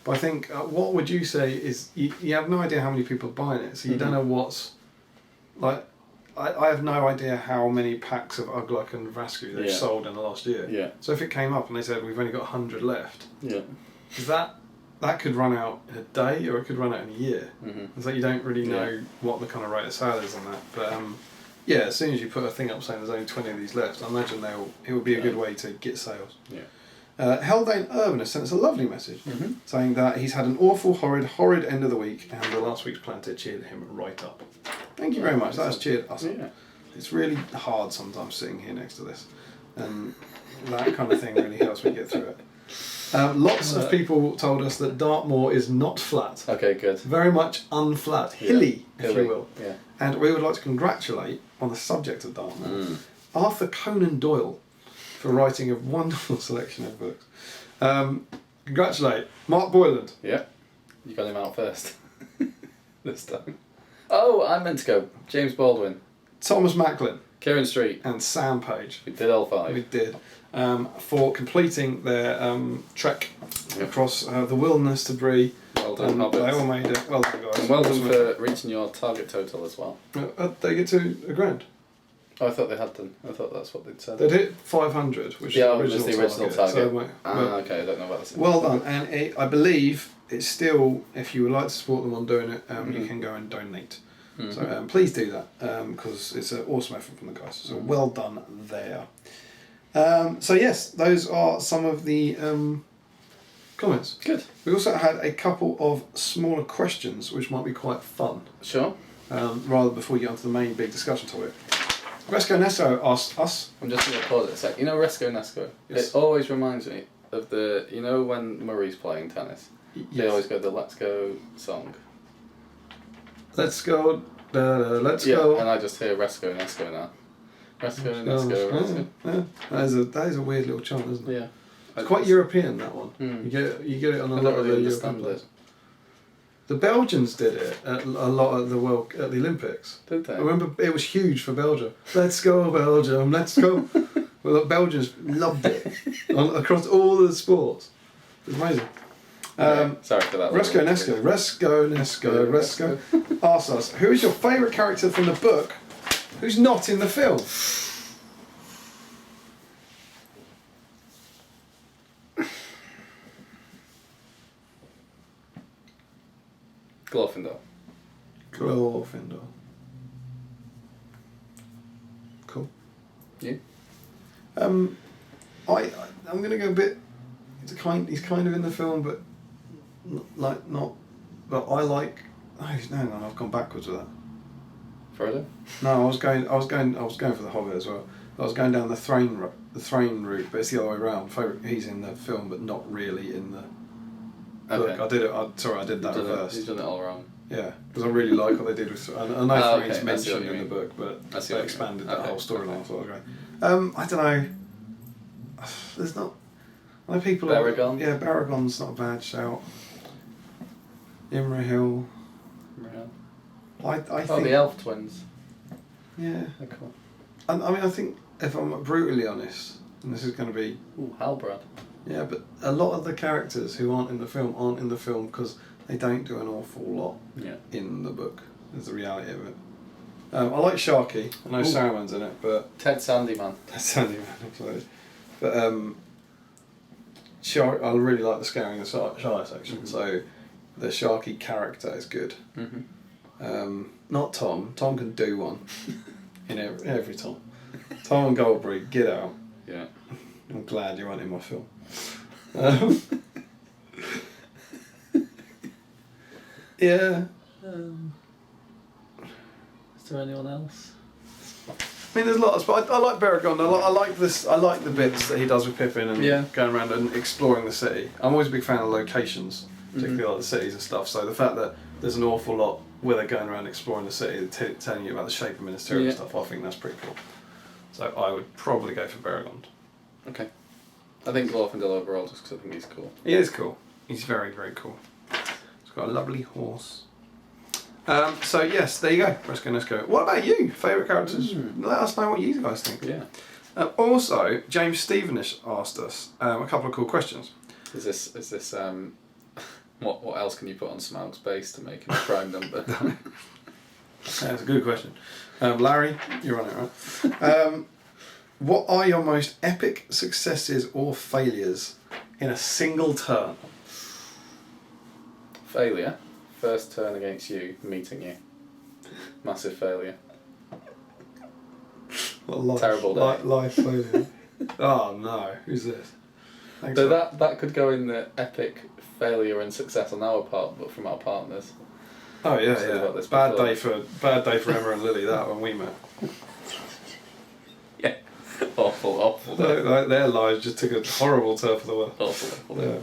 but I think what would you say is you have no idea how many people are buying it, so you don't know what's like. I have no idea how many packs of Ugluk and Vascu they've sold in the last year. Yeah. So if it came up and they said we've only got 100 left, is that could run out in a day or it could run out in a year. It's like you don't really know what the kind of rate of sale is on that. But yeah, as soon as you put a thing up saying there's only 20 of these left, I imagine it would be a good way to get sales. Haldane Urban has sent us a lovely message saying that he's had an awful, horrid end of the week and the last week's Palantir cheered him right up. Thank you very much. That has cheered us up. It's really hard sometimes sitting here next to this, and that kind of thing really helps me get through it. Lots of people told us that Dartmoor is not flat. Okay, good. Very much unflat, hilly, if you will. Yeah. And we would like to congratulate, on the subject of Dartmoor, Arthur Conan Doyle for writing a wonderful selection of books. Congratulate Mark Boyland. Yeah. You got him out first. This time. Oh, I meant to go. James Baldwin. Thomas Macklin. Kieran Street. And Sam Page. We did all 5. We did. For completing their trek across the wilderness to Bree. Well done, They Hobbits. all made it. Well done, guys. And well done for reaching your target total as well. They get to £1,000. Oh, I thought they had done. I thought that's what they'd said. They'd hit 500, which Yeah, is was the original target. So, Okay, I don't know about this. well done, and I believe it's still, if you would like to support them on doing it, you can go and donate. So please do that, because it's an awesome effort from the guys. So well done there. So yes, those are some of the comments. Good. We also had a couple of smaller questions, which might be quite fun. Sure. Rather before you get onto the main big discussion topic. Resco Nesso asked us. I'm just going to pause it a sec. You know Resco Nesco? Yes. It always reminds me of the... You know when Murray's playing tennis? They always go the Let's Go song. Let's go. Let's Yeah, go. and I just hear Resco Nesco now. Resco Nesco, Resco. Yeah. That is a weird little chant, isn't it? Yeah. It's quite European, that one. You get it on a I lot don't of the really European understand players. it. The Belgians did it at a lot at the Olympics. Did they? I remember it was huge for Belgium. Let's go Belgium, let's go. Well, the Belgians loved it across all the sports. It was amazing. Sorry for that. Resco Nesco asks us, who is your favourite character from the book who's not in the film? Glorfindel. Glorfindel. Cool. You? I'm gonna go a bit. He's kind of in the film, but not. But I like. Oh, no, I've gone backwards with that. Frodo? No, I was going for the Hobbit as well. I was going down the Thrain route, but it's the other way around. He's in the film, but not really in the book. Okay. I did that reversed. He's done it all wrong. Yeah, because I really like what they did with. I know Thrain's okay. mentioned in the book, but they expanded that whole storyline. So I was going. I don't know. There's not. I know people. Baragon? Yeah, Baragon's not a bad shout. Imrahil. I think. The elf twins. Yeah. They're cool. I mean, I think if I'm brutally honest, and this is going to be. Ooh, Halbrand. Yeah, but a lot of the characters who aren't in the film because they don't do an awful lot in the book. Is the reality of it. I like Sharky. I know Saruman's in it, but Ted Sandyman. Sandyman, absolutely. But I really like the Scaring the Shire section. So the Sharky character is good. Not Tom. Tom can do one in every Tom. Tom and Goldberry, get out. Yeah. I'm glad you weren't in my film. Yeah. Is there anyone else? I mean, there's lots, but I like Baragon. I like this. I like the bits that he does with Pippin and going around and exploring the city. I'm always a big fan of locations, particularly like the cities and stuff. So the fact that there's an awful lot where they're going around exploring the city, telling you about the shape of Ministerial and stuff, I think that's pretty cool. So I would probably go for Baragon. Okay. I think Glorfindel overall, just because I think he's cool. He is cool. He's very, very cool. He's got a lovely horse. So yes, there you go. Let's go. What about you? Favourite characters? Let us know what you guys think. Yeah. Also, James Stevenish asked us a couple of cool questions. Is this what else can you put on Smaug's base to make him a prime number? That's a good question. Larry, you're on it, right? What are your most epic successes or failures in a single turn? Failure. First turn against you, meeting you. Massive failure. Terrible day. Life failure. Oh no, who's this? Thanks So that could go in the epic failure and success on our part, but from our partners. Oh yeah, So yeah. about this Bad before. day for Emma and Lily. That when we met. Yeah. awful day. Like their lives just took a horrible turn for the worse. Awful day.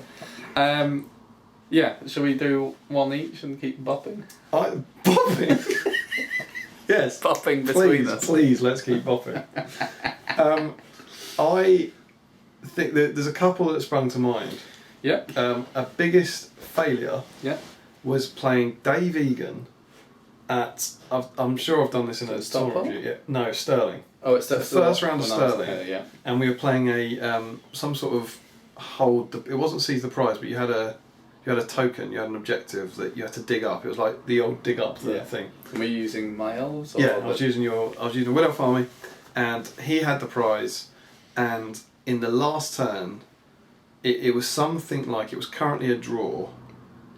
Yeah, shall we do one each and keep bopping? Bopping? Yes. Bopping between us. Please, let's keep bopping. I think that there's a couple that sprung to mind. Yeah. A biggest failure was playing Dave Egan at... I'm sure I've done this in a tournament review. Yeah. No, Sterling. Oh, it's the first round of Sterling. Yeah. And we were playing a some sort of hold... It wasn't seize the prize, but you had a token, you had an objective that you had to dig up. It was like the old dig up thing. Were you using my elves? Or I was using Will Elf Army, and he had the prize, and in the last turn, it was something like it was currently a draw,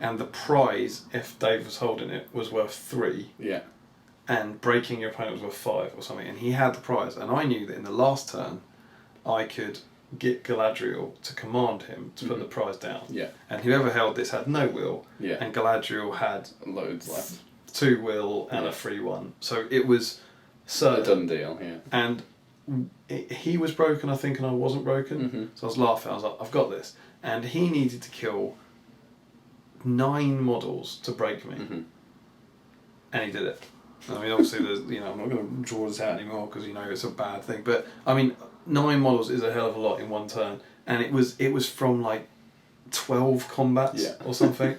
and the prize, if Dave was holding it, was worth 3. Yeah. And breaking your opponent was worth 5 or something, and he had the prize, and I knew that in the last turn, I could get Galadriel to command him to put the prize down. Yeah. And whoever held this had no will. Yeah. And Galadriel had loads left. 2 will and a free 1. So it was certain. A done deal, yeah. And he was broken, I think, and I wasn't broken. So I was laughing. I was like, I've got this. And he needed to kill 9 models to break me. And he did it. I mean, obviously, I'm not going to draw this out anymore because it's a bad thing. But I mean, 9 models is a hell of a lot in one turn, and it was from like 12 combats or something.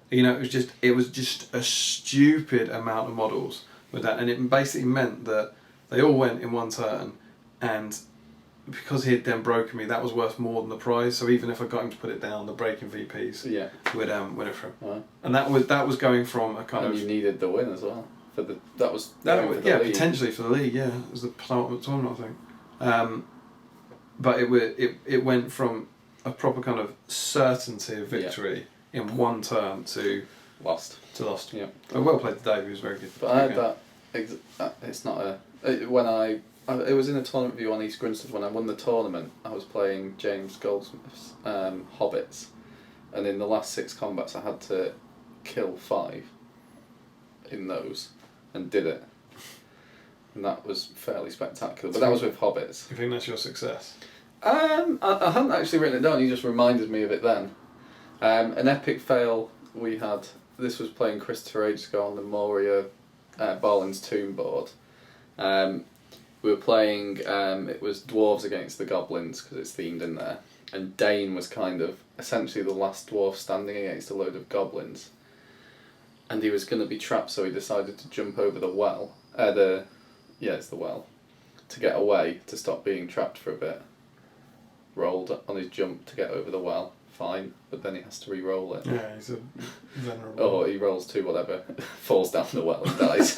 It was just a stupid amount of models with that, and it basically meant that they all went in one turn, and because he had then broken me, that was worth more than the prize. So even if I got him to put it down, the breaking VPs would win it for him. Wow. And that was going from a kind of. And you needed the win as well. That was potentially for the league. Yeah, it was the tournament thing. But it went from a proper kind of certainty of victory in one turn to lost. Yeah. Well played to Dave. He was very good. But I had that. It's not a. It was in a tournament view on East Grinstead when I won the tournament. I was playing James Goldsmith's Hobbits, and in the last 6 combats I had to kill 5 in those, and did it. And that was fairly spectacular. But that was with Hobbits. You think that's your success? I hadn't actually written it down. You just reminded me of it then. An epic fail we had. This was playing Christopher ages ago on the Moria Barlin's Tomb board. We were playing. It was dwarves against the goblins because it's themed in there. And Dane was kind of essentially the last dwarf standing against a load of goblins. And he was going to be trapped, so he decided to jump over the well. It's the well. To get away, to stop being trapped for a bit. Rolled on his jump to get over the well. Fine, but then he has to re-roll it. Yeah, he's a venerable. Oh, he rolls 2, whatever. Falls down the well and dies.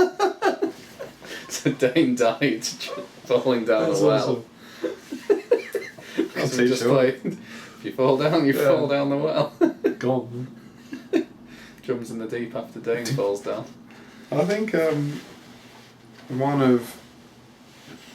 So Dane died falling down the well. That's just played. If you fall down, you fall down the well. Gone. Jumps in the deep after Dane falls down. I think one of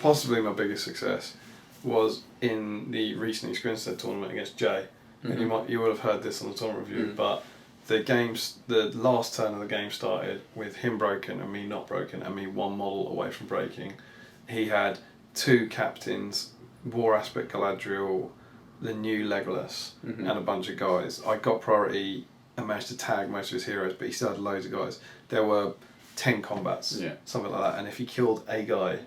possibly my biggest success was in the recent East Grinstead tournament against Jay. And you would have heard this on the tournament review, but the last turn of the game started with him broken and me not broken and me 1 model away from breaking. He had 2 captains, War Aspect Galadriel, the new Legolas, and a bunch of guys. I got priority and managed to tag most of his heroes, but he still had loads of guys. There were 10 combats, something like that, and if he killed a guy,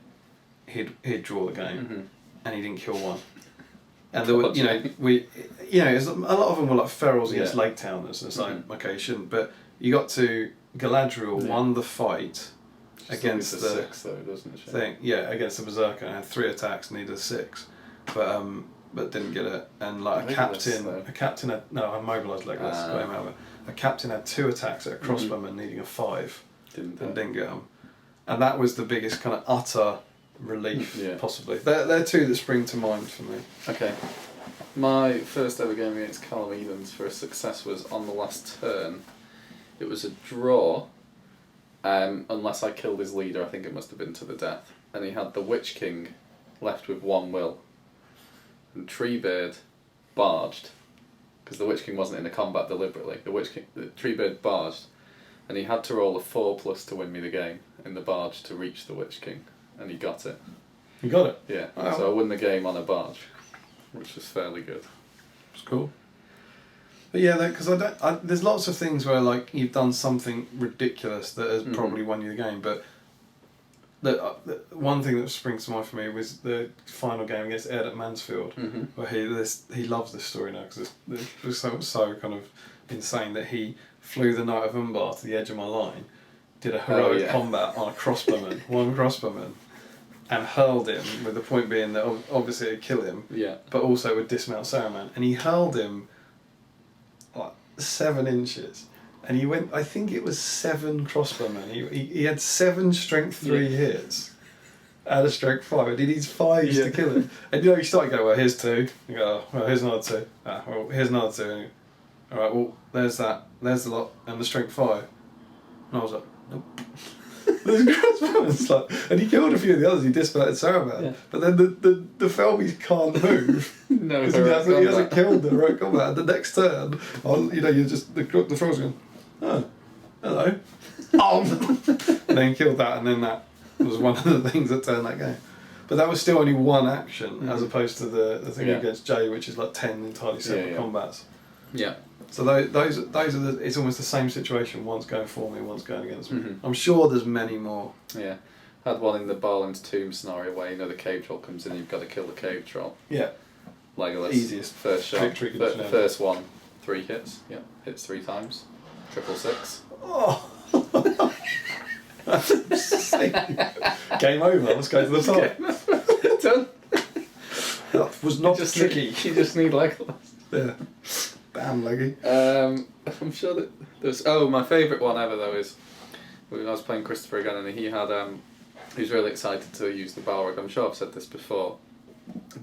he'd draw the game, and he didn't kill 1. And there were, a lot of them were like ferals against Lake Towners, and it's like, okay, you shouldn't. But you got to Galadriel won the fight against the 6 though, doesn't it? Thing, against the Berserker, and had 3 attacks, needed a 6, but didn't get it. And like a captain had I mobilised Legolas, got him out of it. A captain had 2 attacks at a crossbowman, needing a 5, didn't get them. And that was the biggest kind of utter relief, possibly. They're 2 that spring to mind for me. Okay. My first ever game against Callum Edens for a success was on the last turn. It was a draw, unless I killed his leader. I think it must have been to the death. And he had the Witch King left with 1 will. And Treebeard barged, because the Witch King wasn't in the combat deliberately. The Treebeard barged, and he had to roll a 4+ to win me the game in the barge to reach the Witch King. And he got it. You got it. Yeah. Oh. So I won the game on a barge, which was fairly good. It's cool. But yeah, because there's lots of things where like you've done something ridiculous that has probably won you the game, but the one thing that springs to mind for me was the final game against Ed at Mansfield, where he loves this story now because it was so kind of insane that he flew the Knight of Umbar to the edge of my line, did a heroic combat on a crossbowman, one crossbowman, and hurled him, with the point being that obviously it'd kill him, but also it would dismount Saruman, and he hurled him like 7 inches, and he went, I think it was 7 crossbowmen. He had 7 strength 3 hits out of strength 5, and he needs 5s to kill him. And you start going, well, here's 2. You go, oh, well, here's another 2. Ah, well, here's another 2. And alright, well, there's that. There's the lot, and the strength 5. And I was like, nope. There's crossbowmen, like, and he killed a few of the others. He dismounted Saruman, but then the Felbies can't move. No, because he hasn't killed the heroic combat. And the next turn, you're just the Frog's going, oh, hello, and then killed that, and then that was one of the things that turned that game. But that was still only one action, as opposed to the thing against Jay, which is like 10 entirely separate combats. Yeah. So those are it's almost the same situation. One's going for me, one's going against me. I'm sure there's many more. Yeah. Had one in the Barlin's Tomb scenario where the cave troll comes in and you've got to kill the cave troll. Yeah. Legolas. Easiest first shot. First one, 3 hits. Yeah. Hits 3 times. 666. Oh. Game over. Let's go to the top. Done. That was not just tricky. You just need Legolas. Yeah. Damn, Leggy. I'm sure that there's. Oh, my favourite one ever though is when I was playing Christopher again, and he was really excited to use the Balrog. I'm sure I've said this before,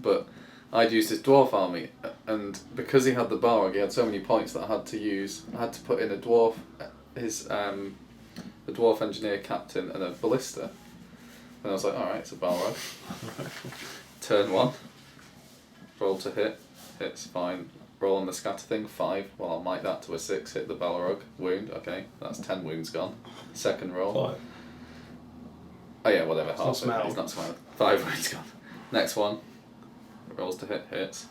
but I'd used his dwarf army, and because he had the Balrog, he had so many points that I had to use. I had to put in a dwarf, the dwarf engineer captain, and a ballista. And I was like, all right, it's a Balrog. Turn 1, roll to hit, hits fine. Roll on the scatter thing, 5. Well, I'll make that to a 6. Hit the Balrog. Wound. Okay, that's 10 wounds gone. Second roll. 5. Oh yeah, whatever. He's not smiling. 5 wounds gone. Next one. Rolls to hit. Hits.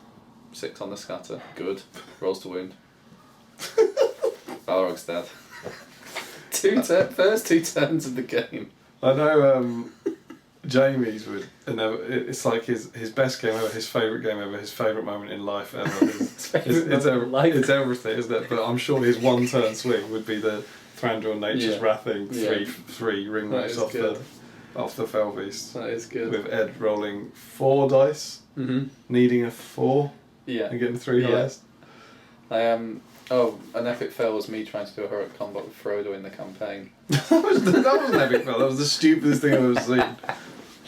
6 on the scatter. Good. Rolls to wound. Balrog's dead. First 2 turns of the game. I know. Jamie's it's like his best game ever, his favourite game ever, his favourite moment in life ever. It's everything, isn't it? But I'm sure his 1 turn swing would be the Thranduil Nature's Wrathing 3 ring race off the Fell Beast. That is good. With Ed rolling 4 dice, needing a 4, and getting 3 highest. An epic fail was me trying to do a heroic combat with Frodo in the campaign. that wasn't an epic fail. That was the stupidest thing I've ever seen.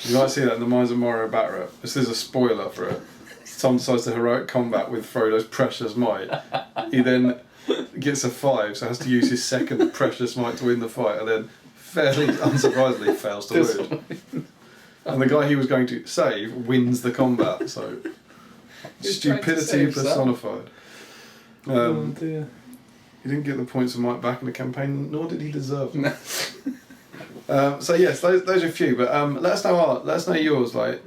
You might see that in the Mines of Moria Batterer. This is a spoiler for it. Tom decides to heroic combat with Frodo's precious might. He then gets a 5, so has to use his second precious might to win the fight, and then fairly unsurprisingly fails to win. And the guy he was going to save wins the combat. So stupidity personified. Oh dear. He didn't get the points of might back in the campaign, nor did he deserve them. So yes, those are a few. But let us know yours. Like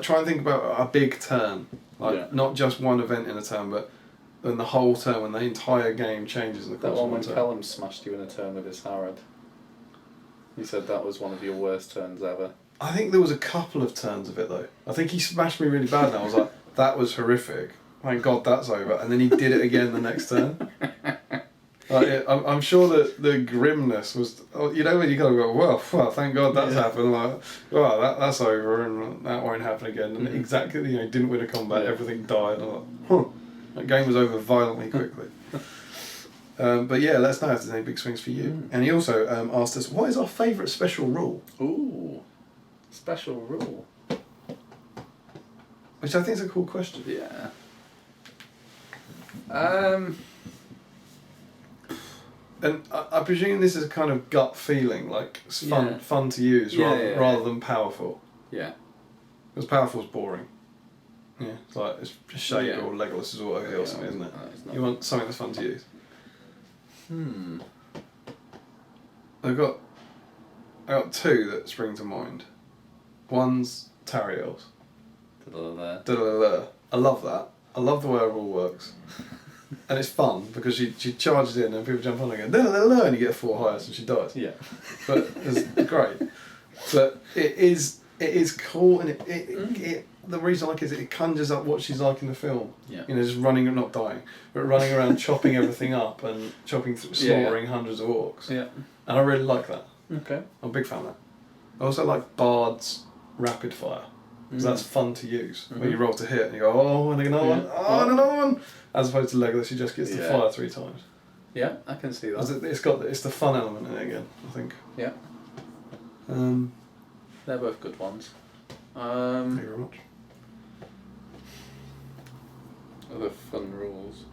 try and think about a big turn, not just one event in a turn, but then the whole turn when the entire game changes in the course of one when turn. Callum smashed you in a turn with his Harad. You said that was one of your worst turns ever. I think there was a couple of turns of it though. I think he smashed me really bad, and I was like, that was horrific. Thank God that's over. And then he did it again the next turn. I'm sure that the grimness was, when you kind of go, well, thank God that's happened. Like, well, that's over and that won't happen again. And exactly, didn't win a combat, everything died. I'm like, that game was over violently quickly. But yeah, let us know if there's any big swings for you. And he also asked us, what is our favourite special rule? Ooh, special rule. Which I think is a cool question. Yeah. And I presume this is a kind of gut feeling, like it's fun to use rather than powerful. Yeah. Because powerful's boring. Yeah, it's like it's Shade or Legolas is all over or something, isn't it? You want something that's fun to use. I got 2 that spring to mind. one's Tariels. Da-da-da. Da-da-da-da. I love that. I love the way it all works. And it's fun because she charges in and people jump on and go da-da-da-da, and you get 4 highest and she dies. Yeah. But it's great. But it is cool, and it the reason I like it is it conjures up what she's like in the film. Yeah. You know, just running, not dying, but running around chopping everything up and slaughtering hundreds of orcs. Yeah. And I really like that. Okay. I'm a big fan of that. I also like Bard's rapid fire. Because that's fun to use. When you roll to hit and you go, oh, and another one, oh, and another one. As opposed to Legolas, he just gets to fire 3 times. Yeah, I can see that. It's the fun element in it again, I think. Yeah. They're both good ones. Thank you very much. Other fun rules.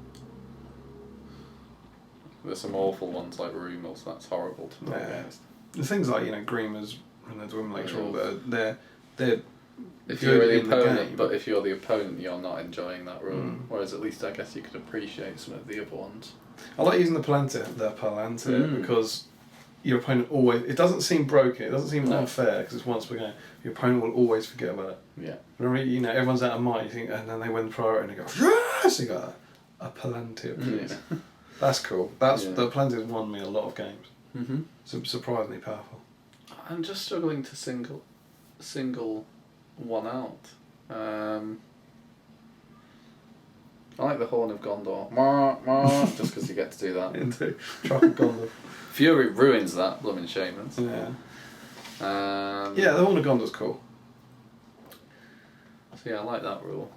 There's some awful ones like Rumors, that's horrible to play against. The things like, Greemers and the Dwim Lakes rule, they're if you're the in the opponent, game. but if you're the opponent, you're not enjoying that rule. Whereas at least I guess you could appreciate some of the other ones. I like using the Palantir because your opponent always... It doesn't seem broken, it doesn't seem unfair because it's once per game. Your opponent will always forget about it. Yeah. Remember, everyone's out of mind, you think, and then they win the priority and they go, yes! You go, a Palantir, please. Yeah. That's cool. The Palantir's won me a lot of games. Mm-hmm. Surprisingly powerful. I'm just struggling to single one out. I like the Horn of Gondor. Just because you get to do that. Into Truck of Gondor. Fury ruins that, blooming Shamans. Yeah. Yeah, the Horn of Gondor's cool. So yeah, I like that rule.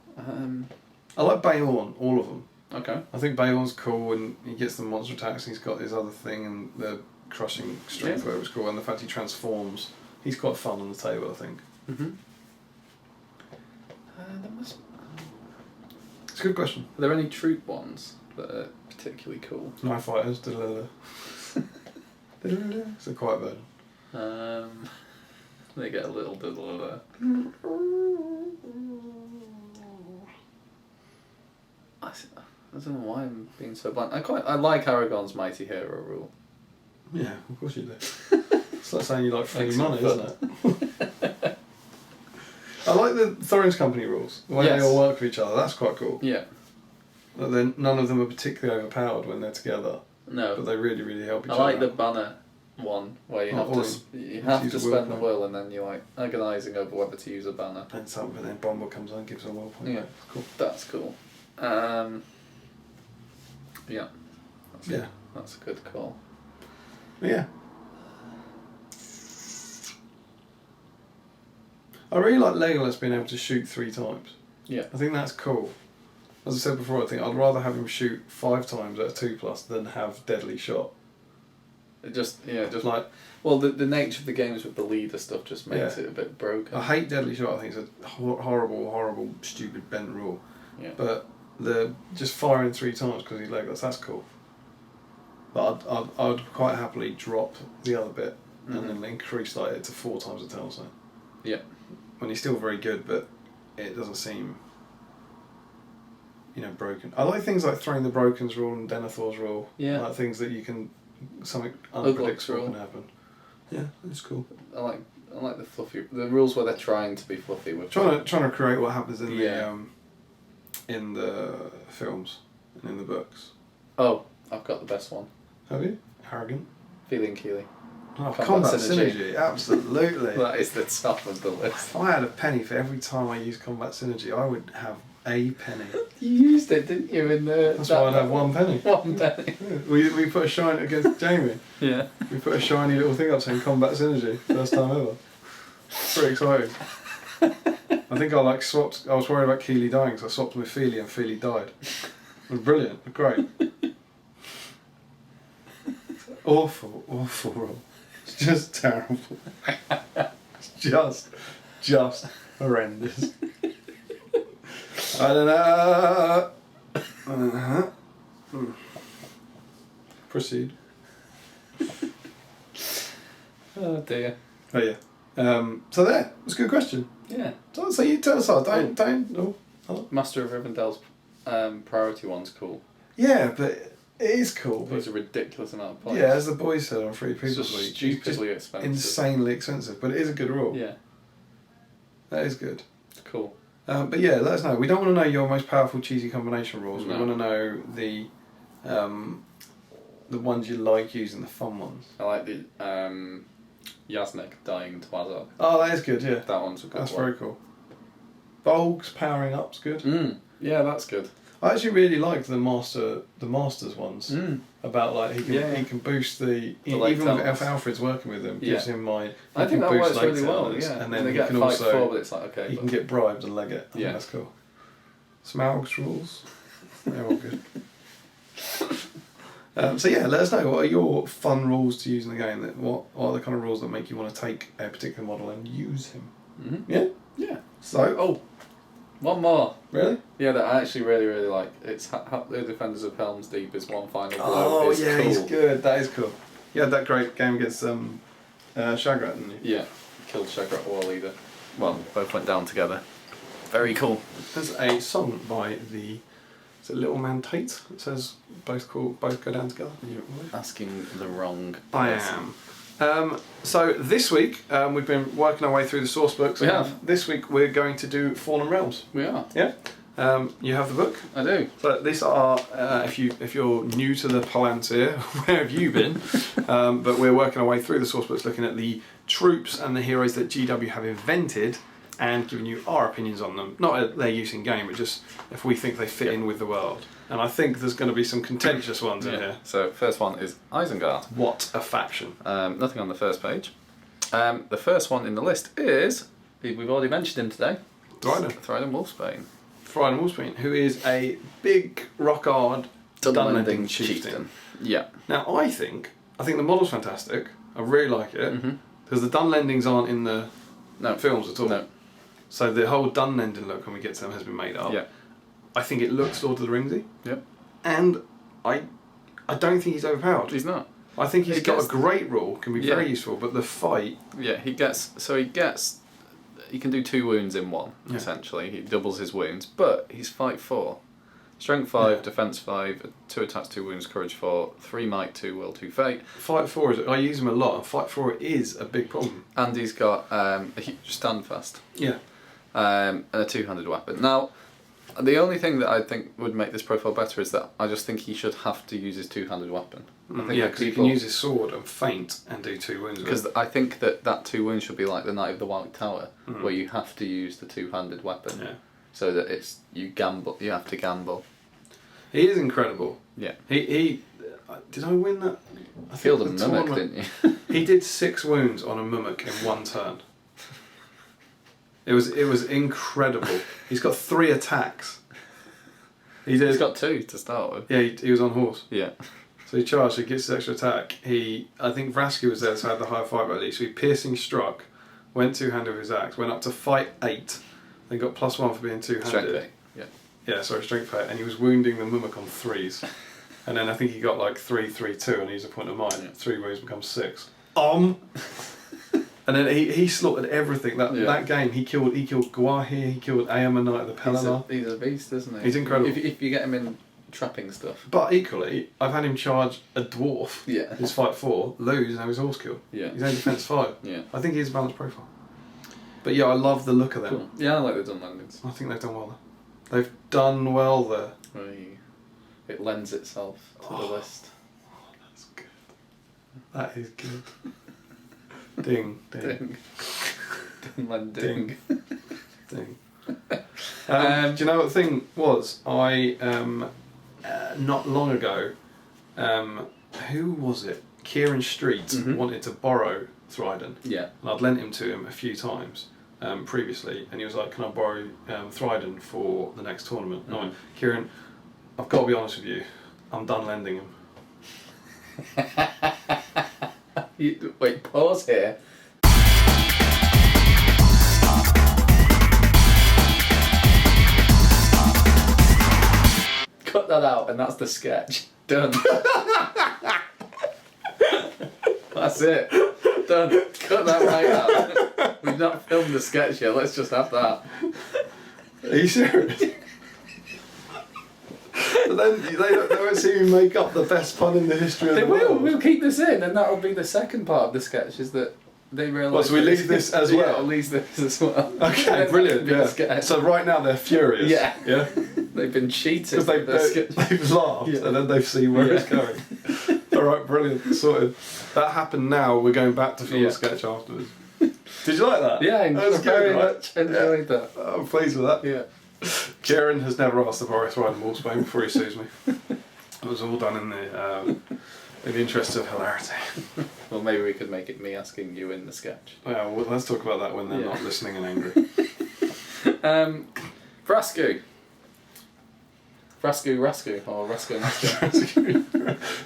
I like Bayorn, all of them. Okay. I think Bayorn's cool and he gets the monster attacks and he's got his other thing and the crushing strength, whatever it's called, and the fact he transforms. He's quite fun on the table, I think. Mm-hmm. There must... It's a good question. Are there any troop ones that are particularly cool? Knife Fighters, it's a quiet version. They get a little diddle there. I don't know why I'm being so blunt. I like Aragon's Mighty Hero rule. Yeah, of course you do. It's like saying you like free money, isn't it? I like the Thorin's Company rules. The way they all work with each other, that's quite cool. Yeah. But then none of them are particularly overpowered when they're together. No. But they really, really help each other. I like the banner one, where you have to spend the will and then you're like agonising over whether to use a banner. And then Bomber comes on and gives a will point. Yeah. Cool. That's cool. Yeah. That's a good call. Yeah. I really like Legolas being able to shoot 3 times. Yeah. I think that's cool. As I said before, I think I'd rather have him shoot 5 times at a 2+ than have deadly shot. It just like... Well, the nature of the games with the leader stuff just makes it a bit broken. I hate deadly shot. I think it's a horrible, stupid bent rule. Yeah. But the just firing 3 times because he's Legolas, that's cool. But I'd quite happily drop the other bit and then increase it to 4 times a turn or so. Yeah. When he's still very good, but it doesn't seem, broken. I like things like throwing the Broken's rule and Denethor's rule. Yeah. I like things that you can, something unpredictable can happen. Yeah, it's cool. I like the rules where they're trying to be fluffy with trying to create what happens in the films and in the books. Oh, I've got the best one. Have you? Arrogant. Feeling Keely. Oh, combat synergy, absolutely. That is the top of the list. If I had a penny for every time I used combat synergy, I would have a penny. You used it, didn't you? That's why I'd have 1 penny. 1 penny. Yeah. We put a shiny against Jamie. Yeah. We put a shiny little thing up saying combat synergy. First time ever. Pretty exciting. I think I swapped. I was worried about Keely dying, so I swapped with Feely and Feely died. It was brilliant. Great. Awful rule. It's just terrible. It's just horrendous. I don't know. Proceed. Oh dear. Oh yeah. So there. It's a good question. Yeah. So you tell us all. Don't. Oh. Master of Rivendell's priority one's cool. Yeah, but it is cool. It's a ridiculous amount of points. Yeah, as the boys said on Free People's Week, stupidly expensive. Insanely expensive, but it is a good rule. Yeah. That is good. Cool. But yeah, let us know. We don't want to know your most powerful cheesy combination rules. No. We want to know the ones you like using, the fun ones. I like the Yasnik dying to Azog. Oh, that is good, yeah. That one's a good one. That's very cool. Bolg's powering up's good. Yeah, that's good. I actually really liked the Masters ones. About like he can boost the late even if tells. Alfred's working with him, gives him my. I think that boost works late really well. tells, Yeah, and then they he get can fight also 4, but it's like okay. he can get bribed and leg it. I think Yeah, that's cool. Smaug's rules, they're all good. So yeah, let us know what are your fun rules to use in the game. What are the kind of rules that make you want to take a particular model and use him? Yeah. Yeah. So One more. really? Yeah, that I actually really, really like. It's the Defenders of Helm's Deep is one final blow. Oh It's yeah, cool. he's good. That is cool. You had that great game against Shagrat, didn't you? Yeah, killed Shagrat War Leader. Well, both went down together. Very cool. There's a song by the is it Little Man Tate. It says both go down together. You're asking the wrong I person. am. So this week we've been working our way through the source books. We have. This week we're going to do Fallen Realms. We are. Yeah. You have the book. I do. So these are if you're new to the Palantir, where have you been? But we're working our way through the source books, looking at the troops and the heroes that GW have invented, and giving you our opinions on them. Not at their use in game, but just if we think they fit in with the world. And I think there's going to be some contentious ones in here. So first one is Isengard. What a faction! Nothing on the first page. The first one in the list is we've already mentioned him today. Thryden Wolfsbane. Thryden Wolfsbane, who is a big rock-hard Dunlending chieftain. Yeah. Now I think the model's fantastic. I really like it because the Dunlendings aren't in the films at all. No. So the whole Dunlending look when we get to them has been made up. Yeah. I think it looks Lord of the Ringsy. Yep. And I don't think he's overpowered. He's not. I think he's He got gets a great rule, can be very useful, but the fight. Yeah, he can do 2 wounds in one, essentially. He doubles his wounds, but he's fight 4. Strength 5, defense 5, 2 attacks, 2 wounds, courage 4, 3 might, 2 will, 2 fate. Fight 4 I use him a lot, and fight 4 is a big problem. And he's got a huge stand fast. Yeah. And a 2-handed weapon. Now, the only thing that I think would make this profile better is that I just think he should have to use his 2-handed weapon. Because he can use his sword and feint and do 2 wounds. Because I think that 2 wounds should be like the Knight of the White Tower, where you have to use the 2-handed weapon. Yeah. So that it's you have to gamble. He is incredible. Yeah. He did I win that? I Killed a mimic, didn't you? He did 6 wounds on a mimic in 1 turn. It was incredible. He's got 3 attacks. He's got 2 to start with. Yeah, he was on horse. Yeah. So he charged, he gets his extra attack. I think Vraski was there, so had the higher fight at least. So he piercing struck, went 2-handed with his axe, went up to fight 8, then got +1 for being 2-handed. Strength 8. Yeah. Yeah, sorry, strength 8, and he was wounding the mimic on 3s. And then I think he got like 3, 3, 2, and he's a point of mine. Yeah. 3 wounds becomes 6. And then he slaughtered everything. That game, he killed Gwahi, he killed Aemma, Knight of the Pelennor. He's a beast, isn't he? He's incredible. If you get him in trapping stuff. But equally, I've had him charge a dwarf. Yeah. His fight 4, lose, and have his horse kill. Yeah. He's only defense 5. Yeah. I think he's a balanced profile. But yeah, I love the look of them. Cool. Yeah, I like the Dunlendings. I think they've done well there. They've done well there. It lends itself to the list. Oh, that's good. That is good. Ding, ding. Ding. Dunlending. Ding. Do you know what the thing was? I not long ago, who was it? Kieran Street wanted to borrow Thryden. Yeah. And I'd lent him to him a few times previously, and he was like, "Can I borrow Thryden for the next tournament?" And I went, "Kieran, I've got to be honest with you, I'm done lending him." Wait, pause here. Cut that out, and that's the sketch. Done. That's it. Done. Cut that right out. We've not filmed the sketch yet, let's just have that. Are you serious? But then they won't see me make up the best pun in the history of the world. We'll keep this in, and that'll be the second part of the sketch, is that they realise. Well, so we leave this as well? Yeah, leave this as well. Okay, brilliant. Yeah. So right now they're furious. Yeah. Yeah. They've been cheated. Because they've laughed and then they've seen where it's going. All right, brilliant, sorted. That happened now. We're going back to film the sketch afterwards. Did you like that? Yeah, that was very good, right? much enjoyed that. I'm pleased with that. Yeah. Kieran has never asked if I ride in Wolfsbane before he sues me. It was all done in the interest of hilarity. Well, maybe we could make it me asking you in the sketch. Yeah, well, let's talk about that when they're not listening and angry. Frasco, or Rasco.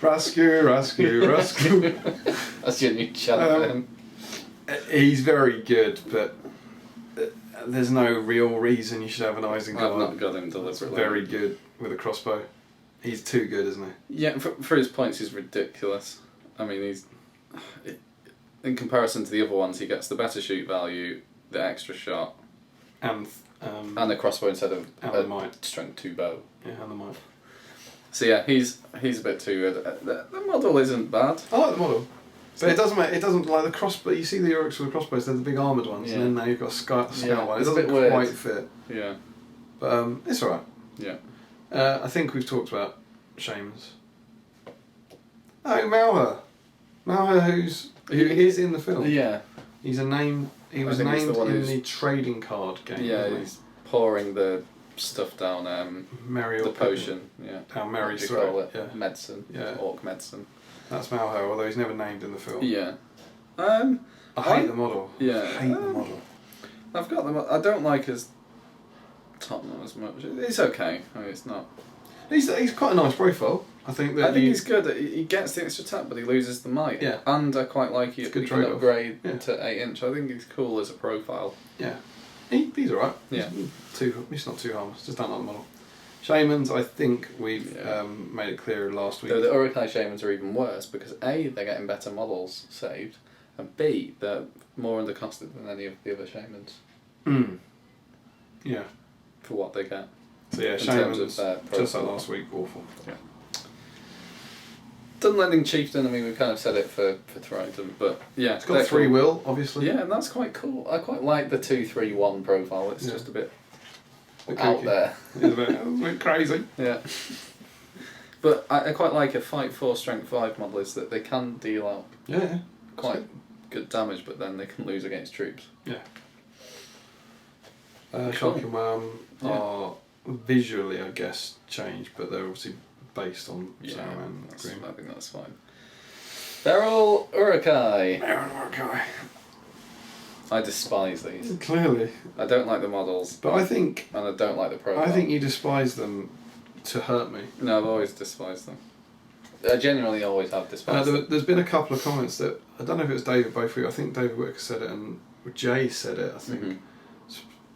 Rascu. That's your new channel. He's very good, but there's no real reason you should have an Isengard. I've not got him deliberately. Very good with a crossbow. He's too good, isn't he? Yeah, for his points, he's ridiculous. I mean, he's in comparison to the other ones, he gets the better shoot value, the extra shot, and the crossbow instead of the might. Strength 2 bow. Yeah, and the might. So yeah, he's a bit too good. The model isn't bad. I like the model, but it doesn't like the crossbow. You see the Uruks with the crossbows; they're the big armoured ones, and then now you've got a scout one. It doesn't quite fit. Yeah, but it's alright. Yeah. I think we've talked about Shamans. Oh, Malher, who is in the film. Yeah. He's a name. He was named in the trading card game. Yeah, he's pouring the stuff down. The potion. Yeah. Down Mary's throat. Yeah. Medicine. Yeah. Orc medicine. That's Malher, although he's never named in the film. Yeah. I hate the model. Yeah. I hate the model. I've got them. I don't like his Tottenham as much. It's okay. I mean, it's not. He's quite a nice profile. I think he's good. He gets the extra tap, but he loses the might. Yeah. And I quite like it. He can upgrade to 8-inch. I think he's cool as a profile. Yeah. He's alright. Yeah. He's not too harmless. Just don't like the model. Shamans, I think we've made it clear last week. The Urukai Shamans are even worse because A, they're getting better models saved, and B, they're more undercosted than any of the other Shamans. Yeah. For what they get. So yeah, Shamans, just like last week, awful. Yeah. Dunlending Chieftain, I mean, we've kind of said it for Trident, but yeah. It's got 3 will, obviously. Yeah, and that's quite cool. I quite like the 2-3-1 profile. It's just a bit out there. It's a bit crazy. Yeah. But I quite like a Fight 4 Strength 5 model is that they can deal out quite good damage, but then they can lose against troops. Yeah. Shock and Wham are visually, I guess, changed, but they're obviously based on Saruman Green. I think that's fine. Feral Urukai. I despise these. Clearly. I don't like the models. But I think... And I don't like the profile. I think you despise them to hurt me. No, I've always despised them. I genuinely always have despised them. There's been a couple of comments that... I don't know if it was David both of you. I think David Whittaker said it and Jay said it, I think. Mm-hmm.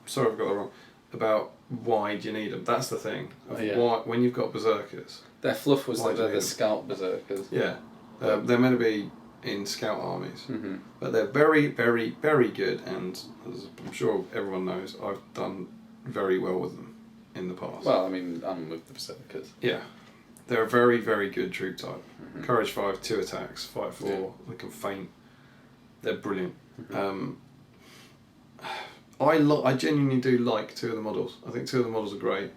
Sorry, I've got that wrong. About why do you need them? That's the thing. Why, when you've got berserkers. Their fluff was that they're the scout berserkers. Yeah, they're meant to be in scout armies, but they're very, very, very good. And as I'm sure everyone knows, I've done very well with them in the past. Well, I mean, I'm with the berserkers. Yeah, they're a very, very good troop type. Courage 5, 2 attacks, Fight 4. They can feint. They're brilliant. I genuinely do like 2 of the models. I think 2 of the models are great.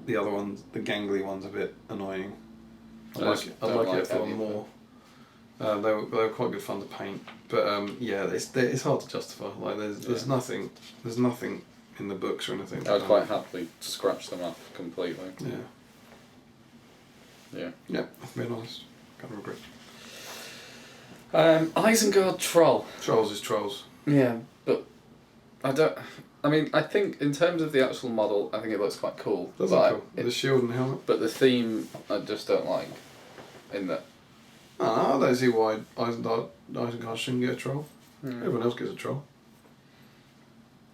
The other ones, the gangly one's a bit annoying. I like it for more. They were quite good fun to paint, but it's hard to justify. Like there's nothing in the books or anything. I would quite happily scratch them up completely. Yeah, to be honest, kind of regret. Isengard Troll. Trolls is trolls. Yeah, but I think in terms of the actual model, I think it looks quite cool. Does look cool. The shield and helmet. But the theme, I just don't like. In that. I don't see why Isengard shouldn't get a troll. Everyone else gets a troll.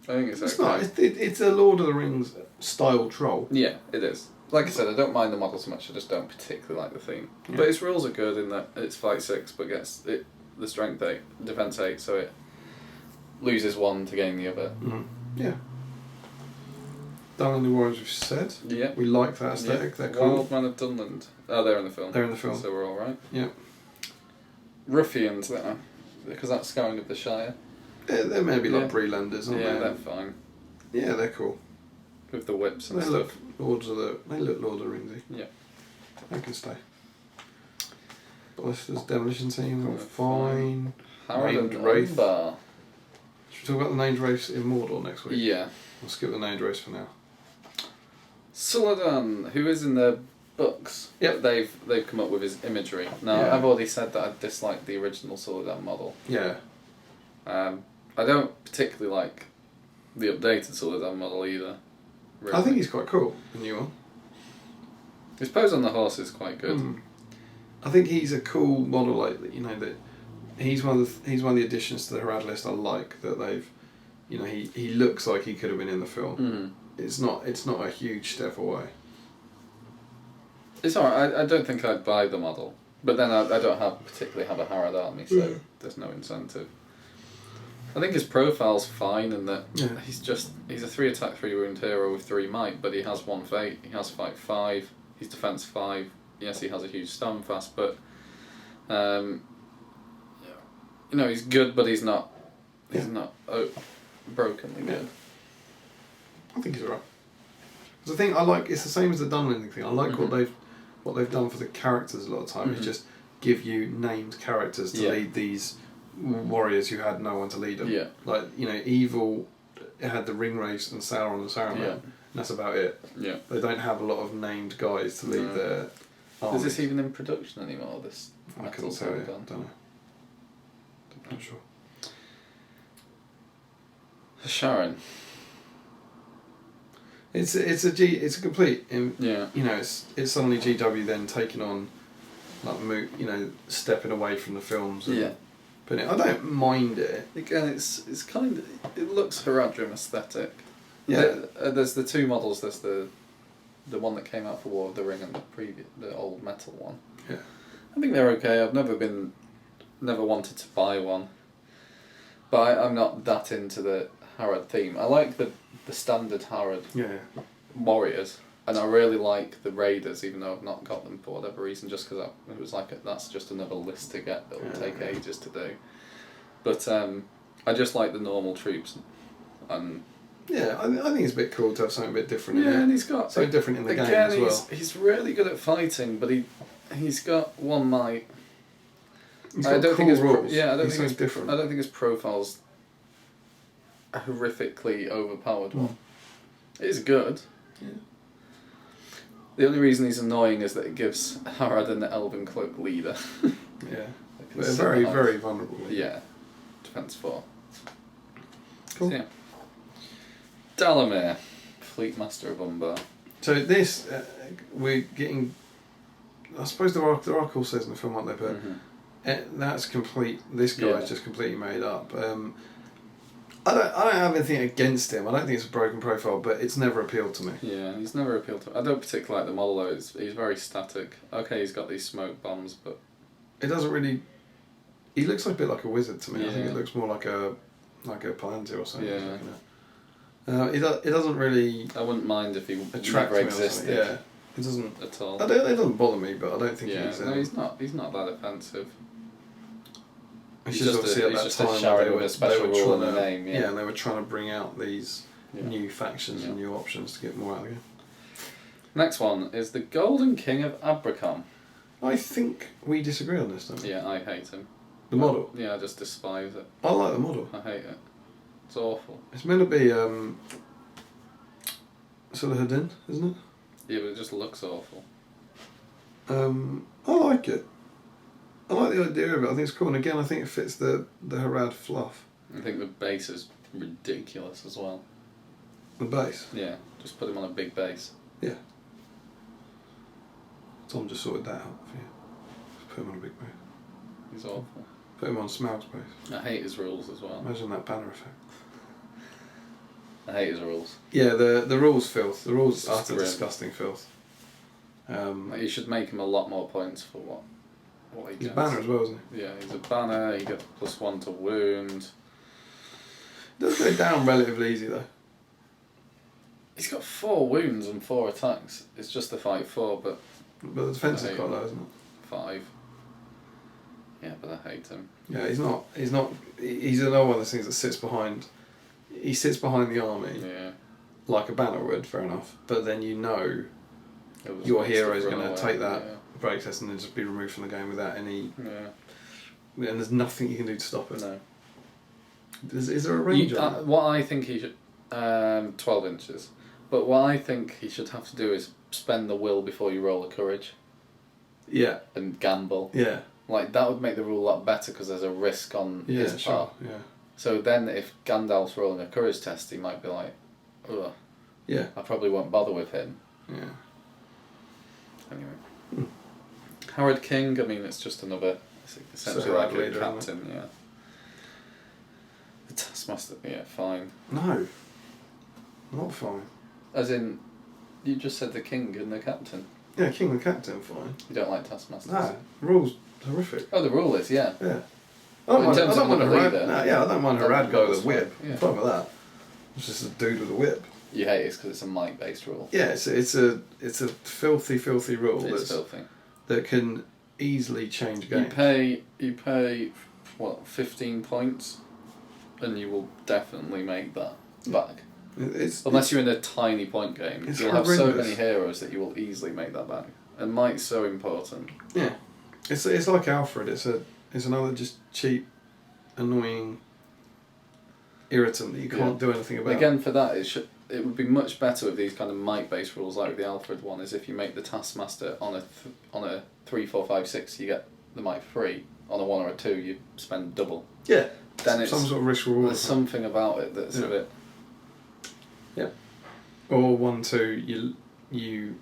I think it's okay. Not. It's a Lord of the Rings style troll. Yeah, it is. Like I said, I don't mind the model so much. I just don't particularly like the theme. Yeah. But its rules are good in that it's fight 6, but gets the strength 8, defense 8, so it loses 1 to gain the other. Yeah. Dunland Warriors, we've said. Yeah. We like that aesthetic. They're cool. Wild Man of Dunland. Oh, they're in the film. They're in the film. So we're all right. Yeah. ruffians that are, because that's Scouring of the Shire. Yeah, they're maybe like Brelanders, aren't Yeah, they? they're fine. Yeah, they're cool. With the whips and They stuff. look Lord of the Ringsy. Yeah. They can stay. Ballista's Demolition Team, Oh, fine. Harrod Named and Wraith. Umbar. Should we talk about the named race in Mordor next week? Yeah. We'll skip the named race for now. Suladan, who is in the books. Yep. They've come up with his imagery. Now, Yeah. I've already said that I dislike the original Suladan model. Yeah. I don't particularly like the updated Suladan model either. Really. I think he's quite cool, the new one. His pose on the horse is quite good. I think he's a cool model, like, you know, that he's one of the additions to the Harad list I like, that they've, you know, he looks like he could have been in the film. It's not a huge step away. It's alright. I don't think I'd buy the model, but then I don't particularly have a Harad army, so there's no incentive. I think his profile's fine in that he's a 3 attack 3 wound hero with 3 might, but he has 1 fate, he has fight 5, he's defense 5. Yes, he has a huge stone fast, but you know, he's good, but he's not brokenly good. I think he's alright. The thing I like, it's the same as the Dunlending thing. I like what they've done for the characters a lot of time. Is just give you named characters to lead these warriors who had no one to lead them. Yeah. Like, you know, Evil had the Ringwraiths and Sauron and Saruman. Yeah. And that's about it. Yeah. They don't have a lot of named guys to lead their armies. Is this even in production anymore? This I couldn't tell you. Don't know. Not sure. Sharon. It's a complete. You know, it's suddenly GW then taking on, like, you know, stepping away from the films. And But I don't mind it. Again, it's kind of, it looks Haradrim aesthetic. Yeah. There's the 2 models. There's the one that came out for War of the Ring and the old metal one. Yeah. I think they're okay. I've never wanted to buy one, but I'm not that into the Harad theme. I like the standard Harad warriors, and I really like the raiders, even though I've not got them for whatever reason, just because it was like that's just another list to get that will take ages to do. But I just like the normal troops, and yeah, I think it's a bit cool to have something a bit different. Yeah, and he's got something different in the game as well. He's really good at fighting, but he's got 1 might. He's got cool rules. I don't think it's different. I don't think his profile's a horrifically overpowered one. It is good. Yeah. The only reason he's annoying is that it gives Harad an Elven Cloak leader. Yeah. But a very, very vulnerable leader. Yeah. Defense 4. Cool. So, yeah. Dalamir, Fleet Master of Umbar. So this, we're getting. I suppose there are cool sets in the film, aren't there? But that's complete. This guy's just completely made up. I don't have anything against him. I don't think it's a broken profile, but it's never appealed to me. Yeah, he's never appealed to me. I don't particularly like the model though. He's very static. Okay, he's got these smoke bombs, but it doesn't really. He looks like a bit like a wizard to me. Yeah. I think it looks more like a Palantir or something. Yeah. It doesn't really. I wouldn't mind if he attract never me or something. existed. Yeah, it doesn't at all. It doesn't bother me, but I don't think he's. No, he's not. He's not that offensive. He's just obviously at that time Sharon with a special rule in the name. Yeah, and they were trying to bring out these new factions Yeah. and new options to get more out of the game. Next one is the Golden King of Abracom. I think we disagree on this, don't we? Yeah, I hate him. The model? Yeah, I just despise it. I like the model. I hate it. It's awful. It's meant to be Silahadin, isn't it? Yeah, but it just looks awful. I like it. I like the idea of it. I think it's cool, and again, I think it fits the Harad fluff. I think the base is ridiculous as well. The base? Yeah, just put him on a big base. Yeah. Tom just sorted that out for you. Just put him on a big base. He's awful. Put him on Smaug's base. I hate his rules as well. Imagine that banner effect. I hate his rules. Yeah, the rules filth. The rules It's utter grim. disgusting filth. Like, you should make him a lot more points for what he He's gets. a banner as well, isn't he? Yeah, he's a banner, he gets +1 to wound. It does go down relatively easy though. He's got 4 wounds and 4 attacks. It's just the fight 4, but But the defence is I hate quite him. low, isn't it? 5. Yeah, but I hate him. Yeah, he's not. He's another one of those things that sits behind. He sits behind the army. Yeah. Like a banner would, fair enough. But then you know It was your nice hero is run going to away, take that yeah. break test and then just be removed from the game without any. Yeah. And there's nothing you can do to stop it. No. Is there a range on it? What I think he should... 12 inches. But what I think he should have to do is spend the will before you roll a courage. Yeah. And gamble. Yeah. Like, that would make the rule a lot better because there's a risk on his part. Yeah. So then if Gandalf's rolling a courage test, he might be like, ugh. Yeah. I probably won't bother with him. Yeah. Anyway. Howard King, I mean, it's just another... It's essentially So like a leader, captain, yeah. The Taskmaster, yeah, fine. No. Not fine. As in, you just said the king and the captain. Yeah, king and captain, fine. You don't like Taskmasters? No. Rules horrific. Oh, the rule is, yeah. Yeah. Well, in terms of mind another Harad. leader, No, yeah, I don't mind Harad go with a whip. Yeah. I'm fine with that. It's just a dude with a whip. You hate it because it's a might-based rule. Yeah, it's a filthy rule It's filthy. that can easily change games. You pay what, 15 points, and you will definitely make that back. Unless you're in a tiny point game, you'll have so many heroes that you will easily make that back. And might's so important. Yeah, it's like Alfred. It's another just cheap, annoying irritant that you can't do anything about. Again, for that, it would be much better with these kind of might-based rules like the Alfred one. Is if you make the Taskmaster on a 3, 4, 5, 6, you get the might 3. On a 1 or a 2, you spend double. Yeah. Then it's some sort of risk reward. There's something about it that's a bit. Yeah. Or 1, 2, you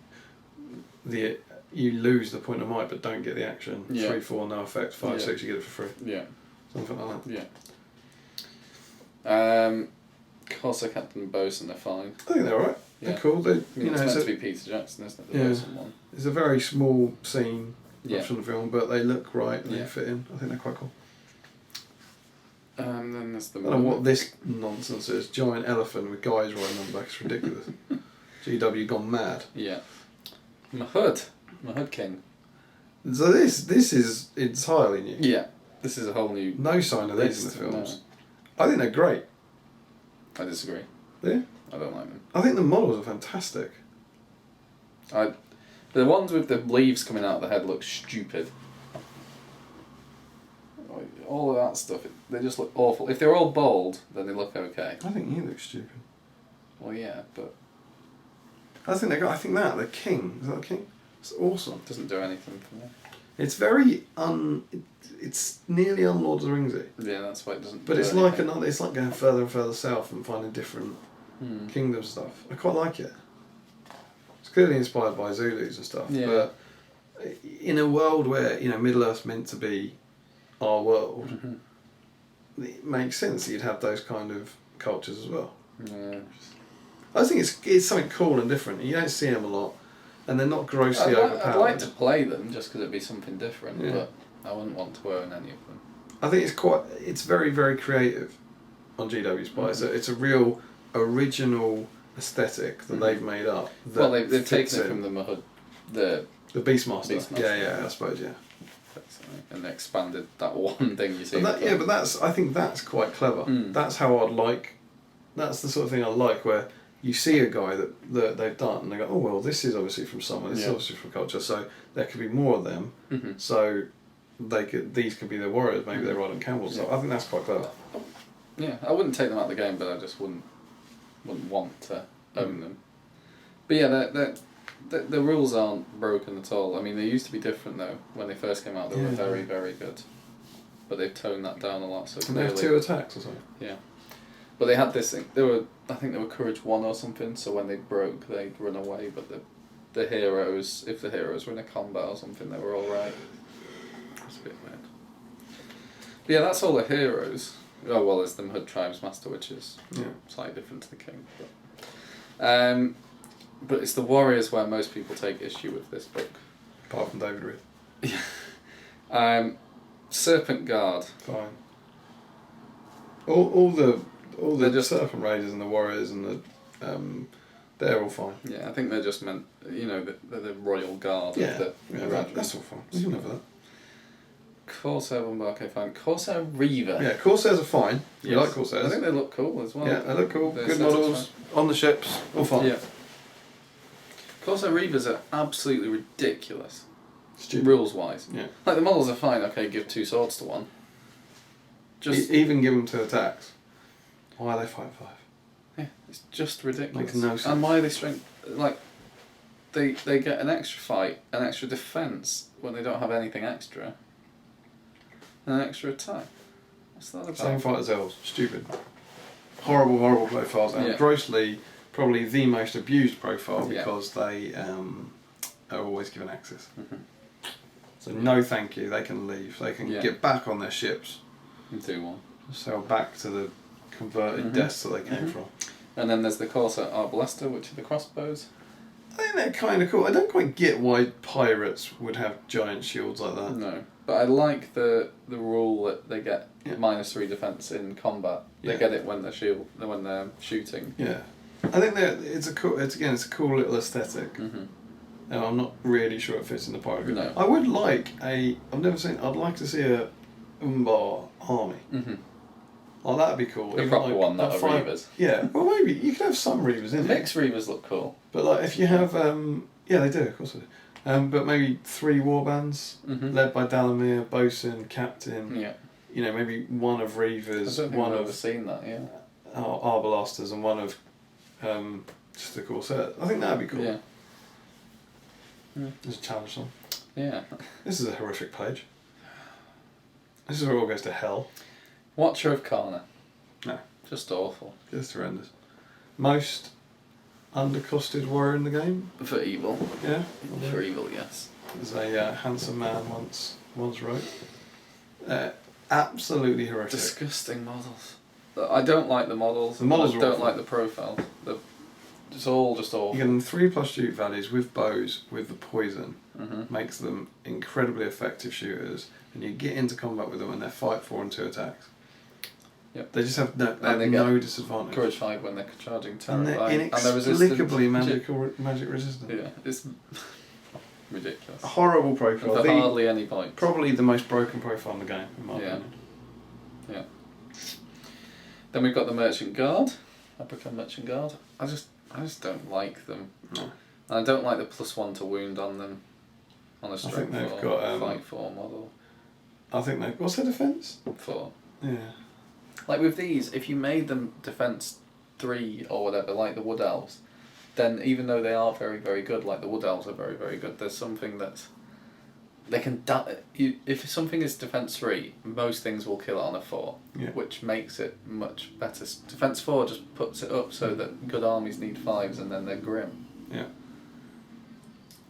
lose the point of might but don't get the action. 3, 4, no effect. 5, 6, you get it for free. Yeah. Something like that. Yeah. Corsair Captain and Bosun are fine. I think they're alright. Yeah. They're cool. It's meant to be Peter Jackson, isn't it? The Bosun one. It's a very small scene Yeah. from the film, but they look right and they fit in. I think they're quite cool. Then there's the... I don't know what this nonsense is. Giant elephant with guys riding on the back. It's ridiculous. GW gone mad. Yeah. Mahud King. So this is entirely new. Yeah. This is a whole new... No sign of these in the films. No. I think they're great. I disagree. Yeah? I don't like them. I think the models are fantastic. The ones with the leaves coming out of the head look stupid. All of that stuff, they just look awful. If they're all bold, then they look okay. I think you look stupid. Well, yeah, but... I think the king. Is that the king? It's awesome. It doesn't do anything for me. It's very it's nearly Lord of the Ringsy. Yeah, that's why it doesn't. But it's like it's like going further and further south and finding different kingdom stuff. I quite like it. It's clearly inspired by Zulus and stuff. Yeah. But in a world where Middle Earth's meant to be our world, it makes sense that you'd have those kind of cultures as well. Yeah. I think it's something cool and different. You don't see them a lot, and they're not grossly overpowered. I'd like to play them just because it'd be something different, Yeah. but I wouldn't want to own any of them. I think it's very, very creative on GW's part. It's a real original aesthetic that they've made up. Well, they've taken it from the Mahud, the Beastmaster. Yeah, I suppose, yeah. And they expanded that one thing you see. But I think that's quite clever. That's how I'd like. That's the sort of thing I like, where you see a guy that they've done and they go, oh well, this is obviously from someone. This is obviously from culture. So there could be more of them. So these could be the warriors. Maybe they ride on camels. So I think that's quite clever. Yeah, I wouldn't take them out of the game, but I just wouldn't want to own them. But yeah, the rules aren't broken at all. I mean, they used to be different though. When they first came out, they were very, very good. But they've toned that down a lot. So and they have 2 attacks or something. Yeah. But they had this thing. I think they were Courage 1 or something. So when they broke, they'd run away. But the heroes, if the heroes were in a combat or something, they were all right. That's a bit weird. But yeah, that's all the heroes. Oh well, there's the Mahud Tribes Master, which is slightly different to the king. But it's the warriors where most people take issue with this book. Apart from David Reed. Yeah. Serpent Guard. Fine. All the Serpent Raiders and the warriors and the they're all fine. Yeah, I think they're just meant, they're the royal guard. Yeah, of the that's all fine. You can have that. Corsair one, okay, fine. Corsair Reaver. Yeah, Corsairs are fine. You Yes. like I Corsairs? think they look cool as well. Yeah, they look cool. The Good aesthetic's models on the ships. All fine. Yeah. Corsair Reavers are absolutely ridiculous. Stupid. Rules wise. Yeah. Like the models are fine, okay, give 2 swords to one. Just Even give them 2 attacks. Why are they 5/5? yeah, it's just ridiculous. Makes no sense. And why are they strength like they get an extra fight, an extra defense when they don't have anything extra. And an extra attack. What's that about? Same fight as elves. Stupid. Horrible, horrible profiles, and Yeah. grossly probably the most abused profile Yeah. because they are always given access. Mhm. So no thank you, they can leave. They can Yeah. get back on their ships, Do one. sail back to the converted Mhm. deaths that they came Mhm. from. And then there's the Corsair Arbalesta, which are the crossbows. I think they're kind of cool. I don't quite get why pirates would have giant shields like that. No. But I like the rule that they get Yeah. -3 defense in combat. They Yeah. get it when they're shooting. Yeah, I think that it's a cool. It's a cool little aesthetic. Mm-hmm. And I'm not really sure it fits in the pirate group. No. I would like I've never seen. I'd like to see a Umbar army. Mm-hmm. Like that'd be cool. The Even proper like one, not a a five- Reavers. Yeah, well maybe you could have some Reavers The in there. mixed Reavers look cool. But like if you have yeah they do of course they do. But maybe 3 warbands Mm-hmm. led by Dalamir, bosun, captain. Yeah. You know maybe one of I Reavers, don't think one I've ever of seen that, yeah. Arbalasters, and one of just the Corsair. I think that'd be cool. Yeah. Yeah. There's a challenge song. Yeah. This is a horrific page. This is where it all goes to hell. Watcher of Karna. No. Just awful. It's horrendous. Most undercosted warrior in the game. For evil. Yeah. For evil, yes. As a handsome man once wrote. Absolutely horrific. Disgusting models. I don't like the models. The models I are don't awful. like the profiles. It's all just awful. You get them 3+ shoot values with bows with the poison. Mm-hmm. Makes them incredibly effective shooters, and you get into combat with them and they're fight 4 and 2 attacks. Yep. They just have And they no get disadvantage. Courage 5 when they're charging terror. And they're And they're inexplicably resistant. magic resistant. Yeah, it's ridiculous. A horrible profile. For The- hardly any points. Probably the most broken profile in the game, in my Yeah. opinion. Yeah. Then we've got the Merchant Guard. Apricot Merchant Guard. I just don't like them. No. And I don't like the +1 to wound on them. On a think stroke they've 4, got, fight 4 model. I think they. What's their defence? 4. Yeah. Like with these, if you made them defense 3 or whatever, like the Wood Elves, then even though they are very, very good, like the Wood Elves are very, very good, there's something that they can if something is defense 3, most things will kill it on a 4, Yeah. which makes it much better. Defense 4 just puts it up so that good armies need 5s and then they're grim. Yeah.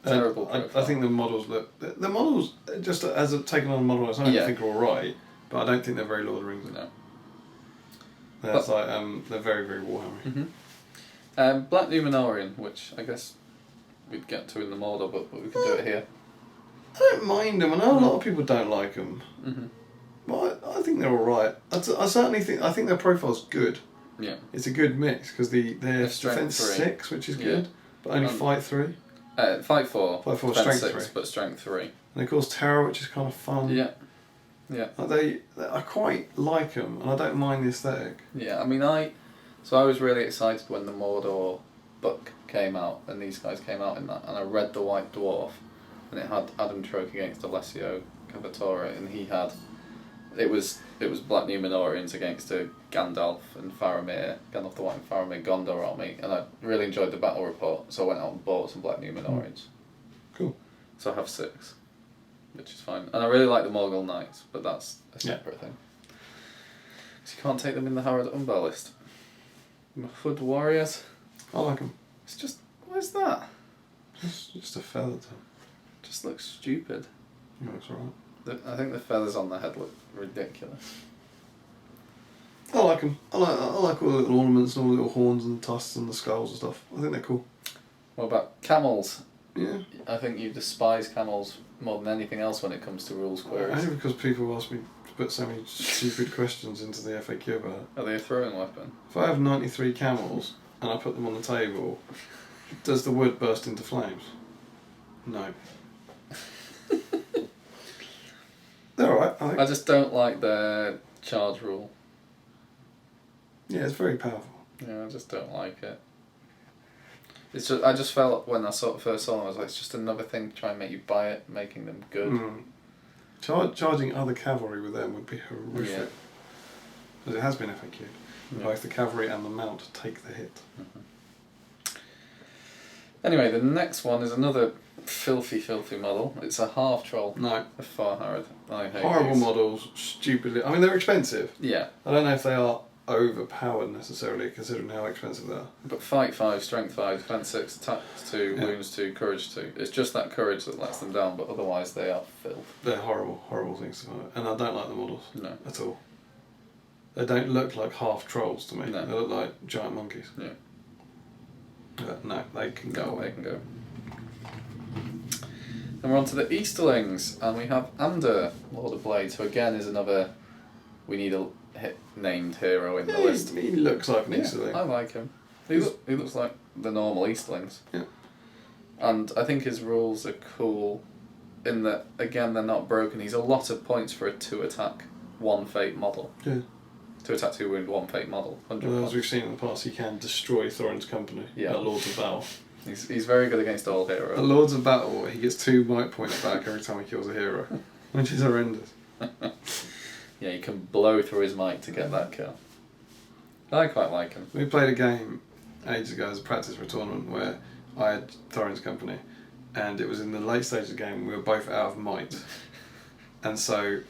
Terrible I profile. think the models look. The models, just as a taken on a model, I Yeah. think are alright, but I don't think they're very Lord of the Rings. No. That's like they're very, very Warhammer. Mm-hmm. Black Numenorian, which I guess we'd get to in the model, but we can do it here. I don't mind them. I know a lot of people don't like them, Mm-hmm. but I think they're alright. I certainly think their profile's good. Yeah. It's a good mix because they're They're strength defense 3. 6, which is Yeah. good, but only Um, fight 3. Fight 4. Fight 4, defense strength 6, 3. but strength 3. And they cause terror, which is kind of fun. Yeah. Yeah. Like I quite like them, and I don't mind the aesthetic. Yeah, I mean, I was really excited when the Mordor book came out, and these guys came out in that, and I read The White Dwarf, and it had Adam Troke against Alessio Cavatore, and it was Black Numenorians against a Gandalf and Faramir, Gandalf the White and Faramir Gondor army, and I really enjoyed the battle report, so I went out and bought some Black Numenorians. Cool. So I have 6, which is fine. And I really like the Morgul Knights, but that's a separate thing. So you can't take them in the Harad Umbar list. Hood Warriors. I like them. It's just, what is that? Just a feather top. Just looks stupid. Yeah, it's alright. I think the feathers on the head look ridiculous. I like them. I like all the little ornaments and all the little horns and tusks and the skulls and stuff. I think they're cool. What about camels? Yeah. I think you despise camels more than anything else when it comes to rules queries. Only because people ask me to put so many stupid questions into the FAQ about it. Are they a throwing weapon? If I have 93 camels and I put them on the table, does the wood burst into flames? No. They're alright, I think. I just don't like their charge rule. Yeah, it's very powerful. Yeah, I just don't like it. It's just, I just felt when I first saw them, I was like, it's just another thing to try and make you buy it, making them good. Charging other cavalry with them would be horrific. Yeah. Because it has been FAQ'd. Yeah. Both the cavalry and the mount take the hit. Anyway, the next one is another filthy model. It's a half troll. No. A far Harad. I hate Horrible these. models, stupidly. I mean, they're expensive. Yeah. I don't know if they are overpowered necessarily, considering how expensive they are. But fight 5, strength 5, defense 6, attack 2, wounds 2, courage 2. It's just that courage that lets them down, but otherwise they are filth. They're horrible things to fight. And I don't like the models. No. At all. They don't look like half trolls to me. No. They look like giant monkeys. Yeah. But no, they can go No, away. they can go. And we're on to the Easterlings, and we have Ander, Lord of Blades, who again is another. We need a named hero in the list. He looks like an Yeah, Easterling. I like him. He looks like the normal Easterlings. Yeah. And I think his rules are cool in that, again, they're not broken. He's a lot of points for a 2 attack, 1 fate model. Yeah. 2 attack, 2 wound, 1 fate model. 100 Well, as points. we've seen in the past, he can destroy Thorin's company at Lords of Battle. He's very good against all heroes. At Lords of Battle, he gets 2 might points back every time he kills a hero, which is horrendous. Yeah, you can blow through his might to get that kill. I quite like him. We played a game ages ago as a practice for a tournament where I had Thorin's company, and it was in the late stage of the game. We were both out of might, and so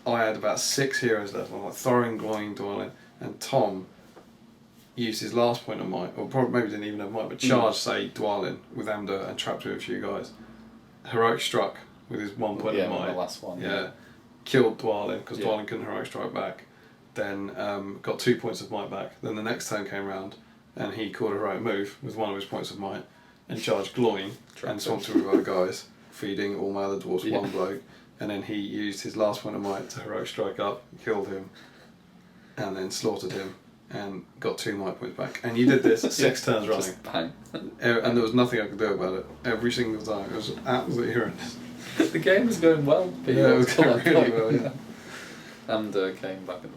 I had about 6 heroes left. Like Thorin, Gloin, Dwalin, and Tom used his last point of might, or probably maybe didn't even have might, but charged, say, Dwalin with Amber and trapped with a few guys. Heroic struck with his 1 point of might. The last one. Yeah. Killed Dwalin because Dwalin couldn't heroic strike back. Then got 2 points of might back. Then the next turn came round and he called a heroic move with 1 of his points of might and charged Gloin and swamped him with other guys, feeding all my other dwarves 1 bloke. And then he used his last point of might to heroic strike up, killed him, and then slaughtered him and got 2 might points back. And you did this 6 turns running. Just bang. And there was nothing I could do about it every single time. It was absolutely horrendous. The game was going well. But Yeah, it was going really well, yeah. And came back and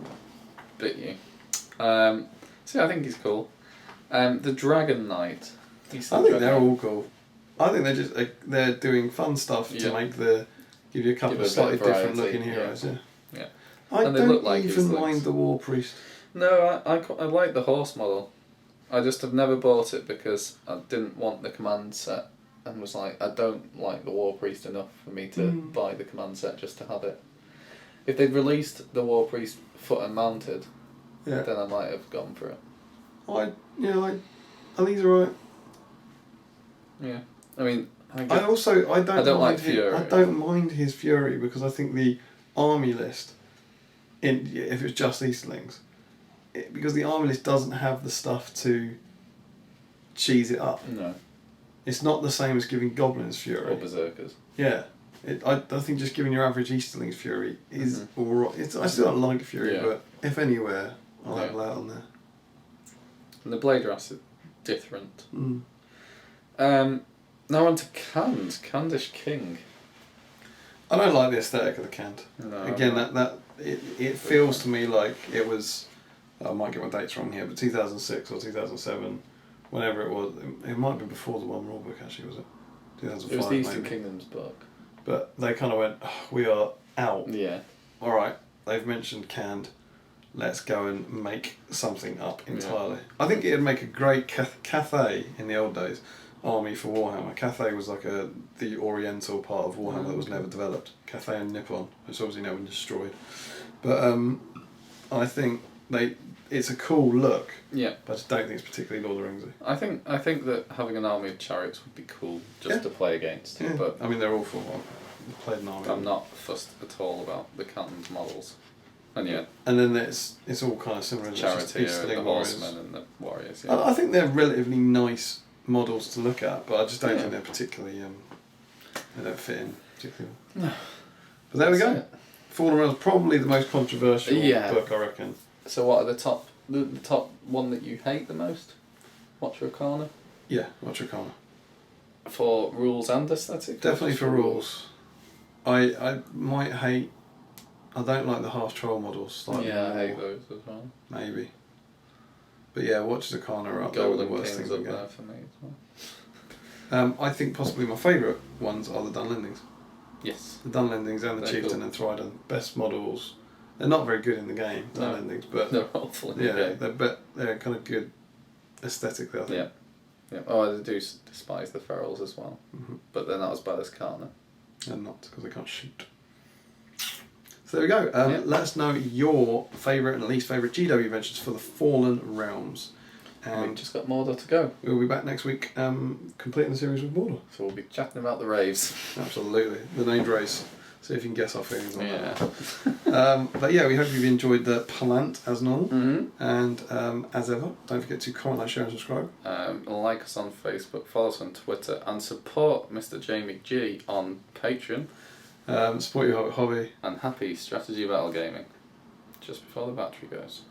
bit you. So I think he's cool. The Dragon Knight. I think they're all cool. I think they're just they're doing fun stuff to make give you a couple of slightly different looking heroes. Yeah. I And they don't look like even Easterlings. mind the War Priest. No, I like the horse model. I just have never bought it because I didn't want the command set and was like, I don't like the War Priest enough for me to buy the command set just to have it. If they'd released the War Priest foot and mounted, then I might have gone for it. I think he's alright. Yeah, I mean, I don't like Fury. I don't mind his Fury because I think the army list, if it's just Easterlings, because the army list doesn't have the stuff to cheese it up. No. It's not the same as giving goblins Fury. Or berserkers. Yeah. I think just giving your average Easterlings Fury is alright. I still don't like Fury, but if anywhere, I'll have that on there. And the Blade Race is different. Now on to Cand, Candish King. I don't like the aesthetic of the Cant. No, Again, it feels to me like it was, I might get my dates wrong here, but 2006 or 2007, whenever it was, it might be before the One Rulebook actually, was it? 2005 It was the Eastern maybe. Kingdoms book. But they kind of went, we are out. Yeah. Alright, they've mentioned canned, let's go and make something up entirely. I think it'd make a great Cathay in the old days army for Warhammer. Cathay was like the oriental part of Warhammer that was never developed. Cathay and Nippon, it's obviously now been destroyed. But I think it's a cool look. Yeah. But I just don't think it's particularly Lord of the Ringsy. I think that having an army of chariots would be cool just to play against. Yeah. But I mean, they're awful. I've played an army. I'm not fussed at all about the Canton's models. And yeah. And then it's all kind of similar. Charioteer and the horsemen and the warriors. Yeah. I think they're relatively nice models to look at, but I just don't think they're particularly they don't fit in particularly. No. But there we go. Fallen Realms probably the most controversial book, I reckon. So what are the top one that you hate the most? Watch Arcana? Yeah, Watch Arcana. For rules and aesthetic? Definitely for rules. I might hate I don't like the half troll models slightly Yeah, I more, hate those as well. maybe. But yeah, Watches of Kana are up there with the Golden worst Kings things up in the game. there for me as well. I think possibly my favourite ones are the Dunlendings. Yes. The Dunlendings and the They're Chieftain cool. and Trident. Best models. They're not very good in the game, No. Dunlendings, but They're awful in yeah, the game. they're kind of good aesthetically, I think. Yeah. Yeah. Oh, I do despise the ferals as well. Mm-hmm. But they're not as bad as Kana. And not because they can't shoot. So there we go. Yeah. Let us know your favourite and least favourite GW Inventions for the Fallen Realms. We've And just got Mordor to go. we'll be back next week completing the series with Mordor. So we'll be chatting about the raves. Absolutely. The named race. See if you can guess our feelings on Yeah. that. But yeah, we hope you've enjoyed the Palant as normal. Mm-hmm. And as ever, don't forget to comment, like, share and subscribe. Like us on Facebook, follow us on Twitter, and support Mr. Jamie G on Patreon. Support your hobby. And happy strategy battle gaming. Just before the battery goes.